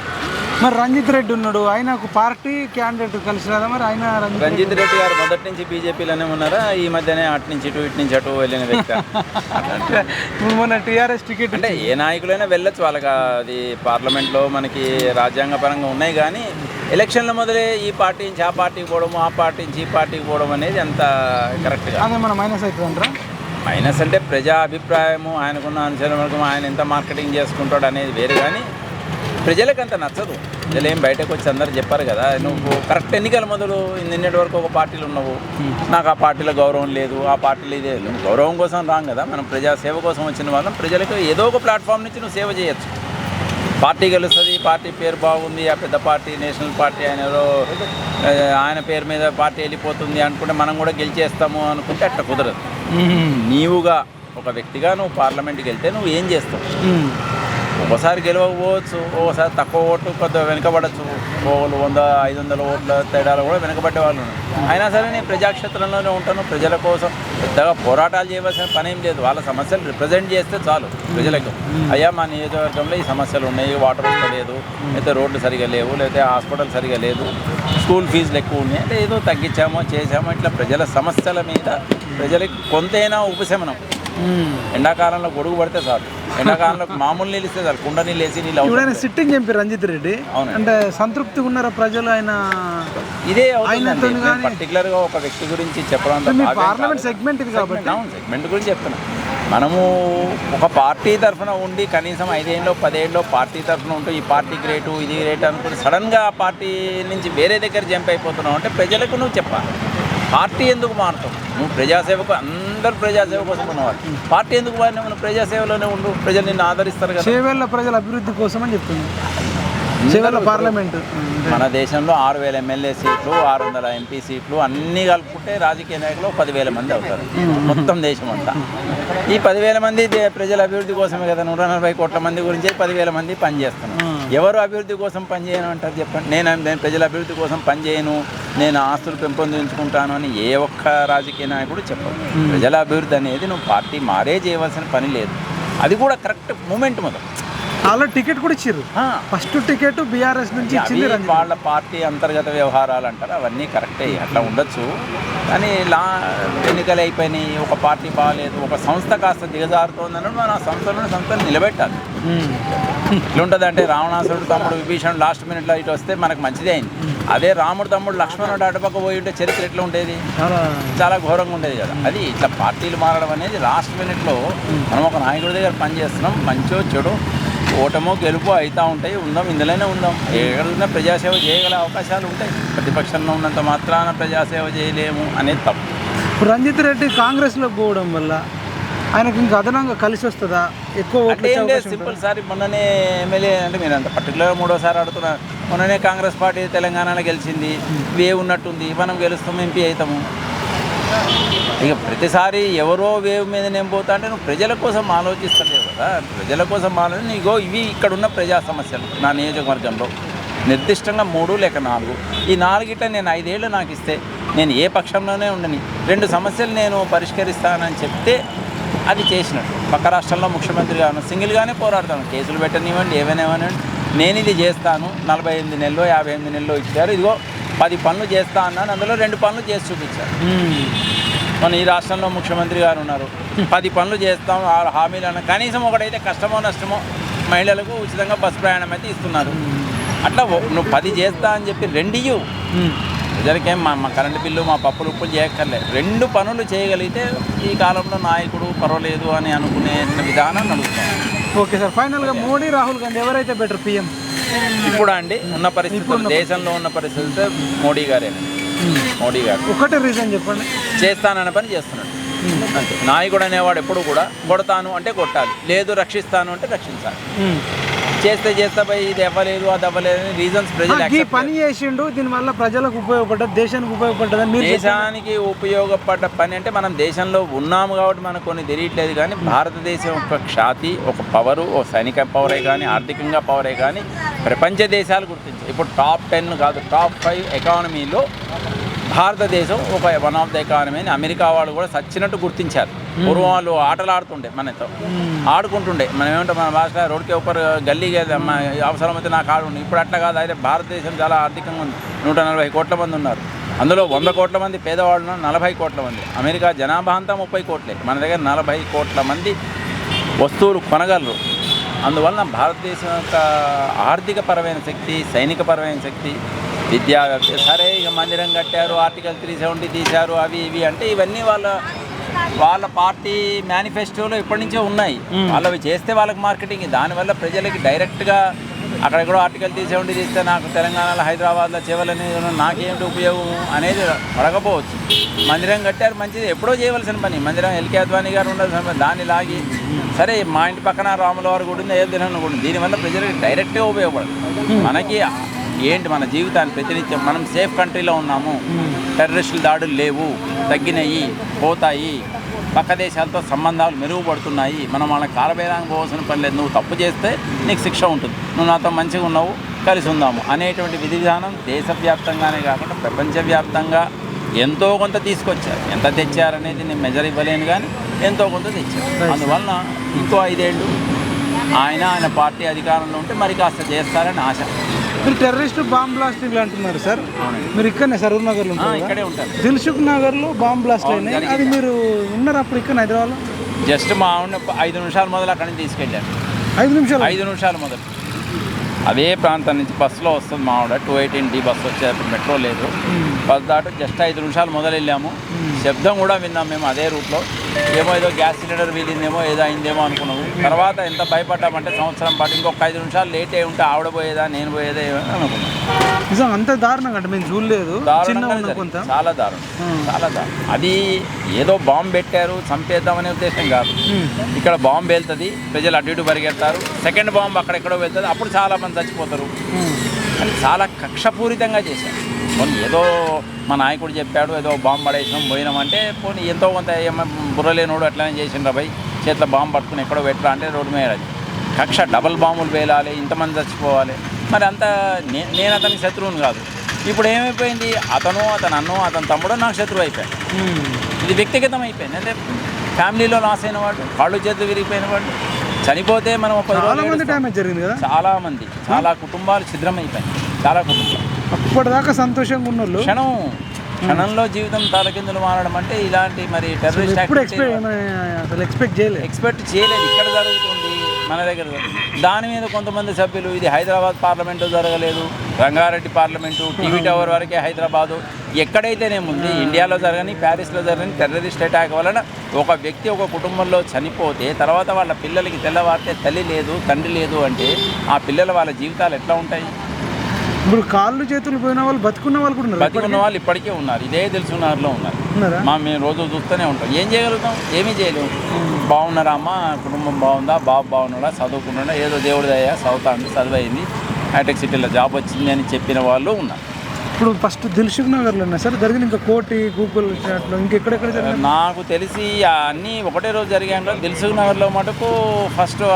మరి రంజిత్ రెడ్డి ఉన్నాడు, ఆయనకు పార్టీ క్యాండిడేట్ కలిసి రాదా? మరి ఆయన రంజిత్ రెడ్డి గారు మొదటి నుంచి బీజేపీలోనే ఉన్నారా, ఈ మధ్యనే అటు నుంచి ఇటు ఇటు నుంచి అటు వెళ్ళిన వ్యక్తి? మొన్న టీఆర్ఎస్ టికెట్ అంటే ఏ నాయకులైనా వెళ్ళొచ్చు, వాళ్ళకి అది పార్లమెంట్లో మనకి రాజ్యాంగపరంగా ఉన్నాయి. కానీ ఎలక్షన్ల మొదలే ఈ పార్టీ నుంచి ఆ పార్టీకి పోవడం, ఆ పార్టీ నుంచి ఈ పార్టీకి పోవడం అనేది అంత కరెక్ట్గా అదే మన మైనస్ అవుతుందంటారా? మైనస్ అంటే ప్రజా అభిప్రాయము, ఆయనకున్న అనుచరులకు ఆయన ఎంత మార్కెటింగ్ చేసుకుంటాడు అనేది వేరు. కానీ ప్రజలకు అంత నచ్చదు. ప్రజలు ఏం బయటకు వచ్చి అందరూ చెప్పారు కదా, నువ్వు కరెక్ట్ ఎన్నికల మొదలు నిన్నటి వరకు ఒక పార్టీలో ఉన్నావు, నాకు ఆ పార్టీలో గౌరవం లేదు, ఆ పార్టీలో ఇదే లేదు. గౌరవం కోసం రాం కదా, మనం ప్రజాసేవ కోసం వచ్చిన వాళ్ళం. ప్రజలకు ఏదో ఒక ప్లాట్ఫామ్ నుంచి నువ్వు సేవ చేయొచ్చు. పార్టీ గెలుస్తుంది, పార్టీ పేరు బాగుంది, ఆ పెద్ద పార్టీ నేషనల్ పార్టీ ఆయన పేరు మీద పార్టీ వెళ్ళిపోతుంది అనుకుంటే మనం కూడా గెలిచేస్తాము అనుకుంటే అట్లా కుదరదు. నీవుగా ఒక వ్యక్తిగా నువ్వు పార్లమెంట్కి వెళ్తే నువ్వు ఏం చేస్తావు? ఒకసారి గెలవకపోవచ్చు, ఒకసారి తక్కువ ఓట్లు కొద్దిగా వెనకబడచ్చు, 100-500 ఓట్ల తేడాలు కూడా వెనకబడ్డే వాళ్ళు ఉన్నారు. అయినా సరే నేను ప్రజాక్షేత్రంలోనే ఉంటాను, ప్రజల కోసం పెద్దగా పోరాటాలు చేయవలసిన పని ఏం లేదు. వాళ్ళ సమస్యలు రిప్రజెంట్ చేస్తే చాలు ప్రజలకు. అయ్యా మా నియోజకవర్గంలో ఈ సమస్యలు ఉన్నాయి, వాటర్ వస్తలేదు, లేకపోతే రోడ్లు సరిగా లేవు, లేకపోతే హాస్పిటల్ సరిగా లేదు, స్కూల్ ఫీజులు ఎక్కువ ఉన్నాయి అంటే ఏదో తగ్గించామో చేసామో ఇట్లా ప్రజల సమస్యల మీద ప్రజలకు కొంతైనా ఉపశమనం. ఎండాకాలంలో గొడుగు పడితే చాలు, ఎండాకాలంలో మామూలు నీళ్ళు ఇస్తే చాలు, కుండ నీళ్ళు వేసి నీళ్ళు. ఇప్పుడు సిట్టింగ్ ఎంపీ రంజిత్ రెడ్డి అంటే సంతృప్తిగా ఉన్నారా ప్రజలు? ఆయన ఇదే పర్టికులర్గా ఒక వ్యక్తి గురించి చెప్పడం పార్లమెంట్ సెగ్మెంట్ ఇది కాబట్టి సెగ్మెంట్ గురించి చెప్తున్నాం. మనము ఒక పార్టీ తరఫున ఉండి కనీసం 5 ఏళ్ళు 10 ఏళ్ళు పార్టీ తరఫున ఉంటూ ఈ పార్టీ గ్రేటు ఇది గ్రేట్ అనుకుంటే సడన్గా ఆ పార్టీ నుంచి వేరే దగ్గర జంప్ అయిపోతున్నావు అంటే ప్రజలకు నువ్వు చెప్పాలి. పార్టీ ఎందుకు మారుతావు? నువ్వు ప్రజాసేవకు, అందరూ ప్రజాసేవ కోసం ఉన్నవారు, పార్టీ ఎందుకు మారినావు? నువ్వు ప్రజాసేవలోనే ఉండు, ప్రజలు నిన్ను ఆదరిస్తారు కదా. చేవేళ్ళ ప్రజల అభివృద్ధి కోసం అని చెప్తున్నాను. చివరిలో పార్లమెంటు మన దేశంలో 6,000 ఎమ్మెల్యే సీట్లు, 600 ఎంపీ సీట్లు అన్నీ కలుపుకుంటే రాజకీయ నాయకులు 10,000 మంది అవుతారు మొత్తం దేశం అంతా. ఈ 10,000 మంది ప్రజల అభివృద్ధి కోసమే కదా, 140 కోట్ల మంది గురించి 10,000 మంది పనిచేస్తున్నారు. ఎవరు అభివృద్ధి కోసం పనిచేయను అంటారు చెప్పండి? నేను ప్రజల అభివృద్ధి కోసం పనిచేయను, నేను ఆస్తులు పెంపొందించుకుంటాను అని ఏ ఒక్క రాజకీయ నాయకుడు చెప్పరు. ప్రజల అభివృద్ధి అనేది నువ్వు పార్టీ మారే చేయవలసిన పని లేదు. అది కూడా కరెక్ట్ మూమెంట్ మొదలు. అలా టికెట్ కూడా ఇచ్చారు. ఫస్ట్ టికెట్ బీఆర్ఎస్ నుంచి ఇచ్చింది. వాళ్ళ పార్టీ అంతర్గత వ్యవహారాలు అంటారు, అవన్నీ కరెక్టే, అట్లా ఉండొచ్చు. కానీ ఎన్నికలు అయిపోయినాయి, ఒక పార్టీ బాగాలేదు, ఒక సంస్థ కాస్త దిగజారుతోందని మన సంస్థను నిలబెట్టాలి. ఇట్లుంటుంది అంటే రావణాసురుడు తమ్ముడు విభీషణుడు లాస్ట్ మినిట్లో ఇటు వస్తే మనకు మంచిదే అయింది. అదే రాముడు తమ్ముడు లక్ష్మణుడు అటుపక్క పోయి ఉంటే చరిత్ర ఎట్లా ఉండేది? చాలా ఘోరంగా ఉండేది కదా. అది ఇట్లా పార్టీలు మారడం అనేది లాస్ట్ మినిట్లో మనం ఒక నాయకుడి దగ్గర పనిచేస్తున్నాం, మంచో చెడు ఓటమో గెలుపు అవుతూ ఉంటాయి, ఉందాం ఇందులోనే ఉందాం. ఎక్కడున్నా ప్రజాసేవ చేయగల అవకాశాలు ఉంటాయి. ప్రతిపక్షంలో ఉన్నంత మాత్రాన ప్రజాసేవ చేయలేము అనేది తప్పు. ఇప్పుడు రంజిత్ రెడ్డి కాంగ్రెస్లో పోవడం వల్ల ఆయనకు ఇంకా అదనంగా కలిసి వస్తుందా? ఎక్కువ అంటే సింపుల్ సార్, మొన్ననే ఎమ్మెల్యే అంటే మీరు అంత పర్టికులర్గా 3వ అడుగుతున్నారు. మొన్ననే కాంగ్రెస్ పార్టీ తెలంగాణలో గెలిచింది, వేవ్ ఉన్నట్టుంది, మనం గెలుస్తాము, ఎంపీ అవుతాము. ఇక ప్రతిసారి ఎవరో వేవ్ మీద నేను పోతా అంటే నువ్వు ప్రజల కోసం ఆలోచిస్తలేవు కదా. ప్రజల కోసం ఆలోచన నీగో ఇవి ఇక్కడున్న ప్రజా సమస్యలు నా నియోజకవర్గంలో నిర్దిష్టంగా 3 లేక 4. ఈ 4 నేను 5 ఏళ్ళు నాకు ఇస్తే నేను ఏ పక్షంలోనే ఉండని 2 సమస్యలు నేను పరిష్కరిస్తానని చెప్తే అది చేసినట్టు. పక్క రాష్ట్రంలో ముఖ్యమంత్రిగా సింగిల్గానే పోరాడతాను, కేసులు పెట్టనివ్వండి, ఏమైనావ్వండి, నేను ఇది చేస్తాను. 48 నెలలో 58 నెలలో ఇచ్చారు, ఇదిగో 10 పనులు చేస్తా అన్నాను, అందులో 2 పనులు చేసి చూపించారు. మన ఈ రాష్ట్రంలో ముఖ్యమంత్రి గారు ఉన్నారు, 10 పనులు చేస్తాం, 6 హామీలు అన్న కనీసం ఒకటైతే కష్టమో నష్టమో మహిళలకు ఉచితంగా బస్సు ప్రయాణం అయితే ఇస్తున్నారు. అట్లా నువ్వు 10 చేస్తా అని చెప్పి 2 ఇవ్వు. ప్రజలకేం మా కరెంటు బిల్లు మా పప్పులు ఉప్పులు చేయక్కర్లేదు, 2 పనులు చేయగలిగితే ఈ కాలంలో నాయకుడు పర్వాలేదు అని అనుకునే విధానం నడుస్తాం. ఓకే సార్, ఫైనల్గా మోడీ రాహుల్ గాంధీ ఎవరైతే బెటర్ పిఎం ఇప్పుడు అండి ఉన్న పరిస్థితులు, దేశంలో ఉన్న పరిస్థితులతో మోడీ గారు ఒకటే రీజన్ చెప్పండి. చేస్తానన్న పని చేస్తున్నాడు అంతే. నాయకుడు అనేవాడు ఎప్పుడు కూడా కొడతాను అంటే కొట్టాలి, లేదు రక్షిస్తాను అంటే రక్షించాలి. చేస్తే పోయి ఇది అవ్వలేదు అది అవ్వలేదు అని రీజన్స్ ప్రజలు పని చేసిండు, దీనివల్ల ప్రజలకు ఉపయోగపడ్డది, దేశానికి ఉపయోగపడ్డది. దేశానికి ఉపయోగపడ్డ పని అంటే మనం దేశంలో ఉన్నాము కాబట్టి మనకు కొన్ని తెలియట్లేదు. కానీ భారతదేశం యొక్క ఖ్యాతి, ఒక పవరు, ఒక సైనిక పవరే కానీ ఆర్థికంగా పవరే కానీ ప్రపంచ దేశాలు గుర్తించాయి. ఇప్పుడు టాప్ 10 కాదు, టాప్ 5 ఎకానమీలో భారతదేశం ఒక వన్ ఆఫ్ ద ఎకానమీ అని అమెరికా వాళ్ళు కూడా సచ్చినట్టు గుర్తించారు. పూర్వం వాళ్ళు ఆటలు ఆడుతుండే, మనతో ఆడుకుంటుండే, మనం ఏమంటే మన భాష రోడ్కే ఊపర్ గల్లీ అవసరమైతే నాకు ఆడుండే. ఇప్పుడు అట్లా కాదు. అయితే భారతదేశం చాలా ఆర్థికంగా ఉంది, 140 కోట్ల మంది ఉన్నారు, అందులో 100 కోట్ల మంది పేదవాళ్ళు ఉన్నారు, 40 కోట్ల మంది. అమెరికా జనాభా అంతా 30 కోట్లే, మన దగ్గర 40 కోట్ల మంది వస్తువులు కొనగలరు. అందువలన భారతదేశం యొక్క ఆర్థిక పరమైన శక్తి, సైనిక పరమైన శక్తి, విద్యా సరే ఇక మందిరం కట్టారు, ఆర్టికల్ 370 తీశారు, అవి ఇవి అంటే ఇవన్నీ వాళ్ళ పార్టీ మేనిఫెస్టోలో ఇప్పటి నుంచే ఉన్నాయి. వాళ్ళవి చేస్తే వాళ్ళకి మార్కెటింగ్, దానివల్ల ప్రజలకి డైరెక్ట్గా అక్కడెక్కడో ఆర్టికల్ 370 తీస్తే నాకు తెలంగాణలో హైదరాబాద్లో చెవలని నాకేమిటి ఉపయోగం అనేది పడకపోవచ్చు. మందిరం కట్టారు మంచిది, ఎప్పుడో చేయవలసిన పని. మందిరం ఎల్కే అద్వానీ గారు ఉండాల్సిన పని, దాన్ని లాగి సరే మా ఇంటి పక్కన రాముల వారి గుడి ఉంది, అయోధ్యలో కూడా ఉంది. దీనివల్ల ప్రజలకు డైరెక్ట్గా ఉపయోగపడదు. మనకి ఏంటి మన జీవితాన్ని ప్రతినిత్యం మనం సేఫ్ కంట్రీలో ఉన్నాము, టెర్రరిస్టుల దాడులు లేవు, తగ్గినాయి, పోతాయి, పక్క దేశాలతో సంబంధాలు మెరుగుపడుతున్నాయి, మనం వాళ్ళకి కాలభేదానికి పోవాల్సిన పని లేదు. నువ్వు తప్పు చేస్తే నీకు శిక్ష ఉంటుంది, నువ్వు నాతో మంచిగా ఉన్నావు, కలిసి ఉందాము అనేటువంటి విధి విధానం దేశవ్యాప్తంగానే కాకుండా ప్రపంచవ్యాప్తంగా ఎంతో కొంత తీసుకొచ్చారు. ఎంత తెచ్చారనేది నేను మెజర్ ఇవ్వలేను, కానీ ఎంతో కొంత తెచ్చారు. అందువలన ఇంకో 5 ఏళ్ళు ఆయన పార్టీ అధికారంలో ఉంటే మరి కాస్త చేస్తారని ఆశ. మీరు టెర్రరిస్ట్ బాంబ్ బ్లాస్టింగ్ అంటున్నారు సార్, మీరు ఇక్కడనే సరూర్ నగర్లో ఇక్కడే ఉంటారు. దిల్సుఖ్ నగర్లో బాంబ్ బ్లాస్ట్ అయినాయి, అది మీరు ఉన్నారు అప్పుడు ఇక్కడ హైదరాబాద్లో? జస్ట్ మా ఆవిడ 5 నిమిషాల మొదలు అక్కడి నుంచి తీసుకెళ్ళారు. 5 నిమిషాల మొదలు అదే ప్రాంతం నుంచి బస్సులో వస్తుంది మా ఆవిడ. 218D బస్సు వచ్చేటప్పుడు మెట్రో లేదు, బస్ దాటి జస్ట్ 5 నిమిషాలు మొదలు వెళ్ళాము. శబ్దం కూడా విన్నాం మేము అదే రూట్లో. ఏదో గ్యాస్ సిలిండర్ వీలిందేమో ఏదో అయిందేమో అనుకున్నాము. తర్వాత ఎంత భయపడ్డామంటే సంవత్సరం పాటు ఇంకొక 5 నిమిషాలు లేట్ అయి ఉంటే ఆవిడ పోయేదా నేను పోయేదా అనుకున్నాం. నిజం అంత దారుణంగా అంటే మేము చూడలేదు, చాలా దారుణం, చాలా దారుణం. అది ఏదో బాంబు పెట్టారు చంపేద్దామనే ఉద్దేశం కాదు. ఇక్కడ బాంబు వెళ్తుంది, ప్రజలు అటు ఇటు పరిగెడతారు, సెకండ్ బాంబు అక్కడెక్కడో వెళ్తుంది, అప్పుడు చాలా మంది చచ్చిపోతారు అని చాలా కక్షపూరితంగా చేశారు. పోనీ ఏదో మా నాయకుడు చెప్పాడు ఏదో బాంబు పడేసినాం పోయినామంటే పోనీ ఎంతో కొంత బుర్రలేనోడు అట్లనే చేసిండ్రా భయ్ చేతిలో బాంబు పట్టుకుని ఎక్కడో పెట్టరా అంటే రోడ్డు మీద అది కక్ష. డబల్ బాంబులు వేలాలి, ఇంతమంది చచ్చిపోవాలి. మరి అంతా నేను అతనికి శత్రువుని కాదు. ఇప్పుడు ఏమైపోయింది, అతను అతను అన్నో అతని తమ్ముడో నాకు శత్రువు అయిపోయాడు. ఇది వ్యక్తిగతం అయిపోయింది. అంటే ఫ్యామిలీలో లాస్ అయిన వాడు, కాళ్ళు చేతులు విరిగిపోయిన వాడు, చనిపోతే మనం డ్యామేజ్ జరిగింది కదా, చాలామంది, చాలా కుటుంబాలు ఛిద్రమైపోయాయి. చాలా కుటుంబాలు అప్పటిదాకా సంతోషంగా ఉన్న వాళ్ళు క్షణంలో జీవితం తలకిందులు మారడం అంటే ఇలాంటి మరి టెర్రరిస్ట్ ఎక్స్పెక్ట్ చేయలేదు. ఇక్కడ జరుగుతుంది మన దగ్గర. దాని మీద కొంతమంది సభ్యులు ఇది హైదరాబాద్ పార్లమెంటు జరగలేదు, రంగారెడ్డి పార్లమెంటు, టీవీ టవర్ వరకే హైదరాబాదు, ఎక్కడైతేనేముంది ఇండియాలో జరగని ప్యారిస్లో జరగని టెర్రరిస్ట్ అటాక్ వలన ఒక వ్యక్తి ఒక కుటుంబంలో చనిపోతే తర్వాత వాళ్ళ పిల్లలకి తెల్లవారితే తల్లి లేదు తండ్రి లేదు అంటే ఆ పిల్లల వాళ్ళ జీవితాలు ఎట్లా ఉంటాయి? ఇప్పుడు కాళ్ళు చేతులు పోయిన వాళ్ళు బతుకున్న వాళ్ళు కూడా ఉన్నారు. బతుకున్న వాళ్ళు ఇప్పటికే ఉన్నారు, ఇదే తెలుసుకున్నారులో ఉన్నారు. మేము రోజు చూస్తూనే ఉంటాం. ఏం చేయగలుగుతాం? ఏమీ చేయలేము. బాగున్నారా అమ్మ, కుటుంబం బాగుందా, బాబు బాగున్నాడా, చదువుకున్నాడా, ఏదో దేవుడి దయ చదువుతాండి, చదువు అయింది, హైటెక్ సిటీలో జాబ్ వచ్చింది అని చెప్పిన వాళ్ళు ఉన్నారు. ఇప్పుడు ఫస్ట్ దిల్సుఖ్ నగర్లో ఉన్నాయి సార్ జరిగింది, ఇంకా కోటి గూగుల్ అట్లా ఇంకెక్కడెక్కడ జరిగింది? నాకు తెలిసి అన్నీ ఒకటే రోజు జరిగాయి. దిల్సుఖ్ నగర్లో మటుకు ఫస్ట్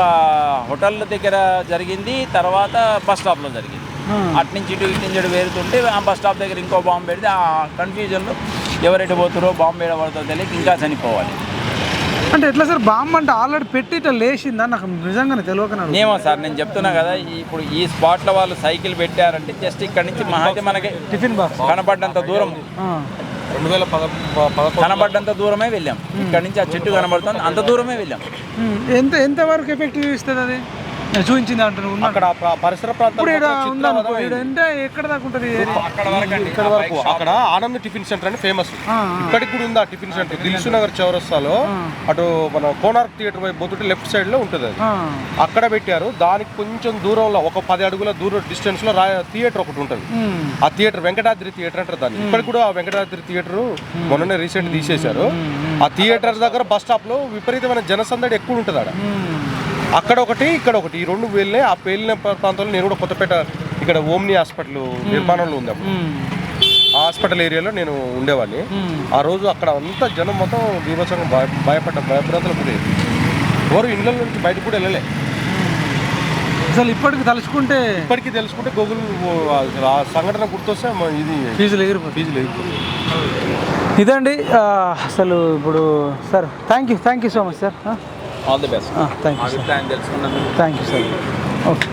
హోటల్ దగ్గర జరిగింది, తర్వాత బస్ స్టాప్లో జరిగింది. అట్నుంచి ఇటు ఇటు వేరుతుంటే ఆ బస్ స్టాప్ దగ్గర ఇంకో బాంబు పెడితే ఆ కన్ఫ్యూజన్లో ఎవరెటు పోతారో బాంబు ఏడబడుతుందో తెలియక ఇంకా చనిపోవాలి. అంటే ఎట్లా సార్ బాంబు అంటే ఆల్రెడీ పెట్టి ఇట్లా లేచిందా? నాకు నిజంగానే తెలియకనా ఏమో సార్, నేను చెప్తున్నా కదా, ఇప్పుడు ఈ స్పాట్లో వాళ్ళు సైకిల్ పెట్టారంటే జస్ట్ ఇక్కడ నుంచి మహాతే మనకి టిఫిన్ బాక్స్ కనపడ్డంత దూరం, 2011 కనబడ్డంత దూరమే వెళ్ళాం. ఇక్కడ నుంచి ఆ చెట్టు కనబడుతుంది, అంత దూరమే వెళ్ళాం. ఎంత వరకు ఎఫెక్టివ్ ఇస్తుంది అది చూపించింది అంటారు అక్కడ పరిసర ప్రాంతాలు ఎక్కడ దాకా ఉంటుంది? ఇక్కడ వరకు అక్కడ ఆనంద్ టిఫిన్ సెంటర్ అని ఫేమస్, ఇప్పటికి కూడా ఉంది ఆ టిఫిన్ సెంటర్. దిల్సుఖ్ నగర్ చౌరస్తాలో అటు మన కోనార్క్ థియేటర్ వైపు పోతుంటే లెఫ్ట్ సైడ్ లో ఉంటుంది అది. అక్కడ పెట్టారు. దానికి కొంచెం దూరంలో ఒక 10 అడుగుల దూరం డిస్టెన్స్ లో థియేటర్ ఒకటి ఉంటుంది. ఆ థియేటర్ వెంకటాద్రి థియేటర్ అంటారు దాన్ని. ఇప్పటికి కూడా ఆ వెంకటాద్రి థియేటర్ మొన్ననే రీసెంట్ తీసేశారు. ఆ థియేటర్ దగ్గర బస్ స్టాప్ లో విపరీతమైన జనసందడి ఎక్కువ ఉంటుంది ఆడ. అక్కడ ఒకటి ఇక్కడ ఒకటి, ఈ రెండు వెళ్ళే ఆ పేలిన ప్రాంతంలో నేను కూడా కొత్తపేట ఇక్కడ ఓమ్ని హాస్పిటల్ నిర్మాణంలో ఉంది. అప్పుడు ఆ హాస్పిటల్ ఏరియాలో నేను ఉండేవాడిని. ఆ రోజు అక్కడ అంతా జనం మొత్తం బీభత్సంగా భయప్రాంతాలు పోయేది. ఎవరు ఇళ్ళ నుంచి బయటకు కూడా వెళ్ళలే. అసలు ఇప్పటికి తెలుసుకుంటే గూగుల్ ఆ సంఘటన గుర్తొస్తే ఇది ఫీజులు ఎగిరిపోతుంది. ఇదండి అసలు ఇప్పుడు sir thank you so much sir. All the best. Thank you తెలుసుకున్నాను. Thank you sir. ఓకే.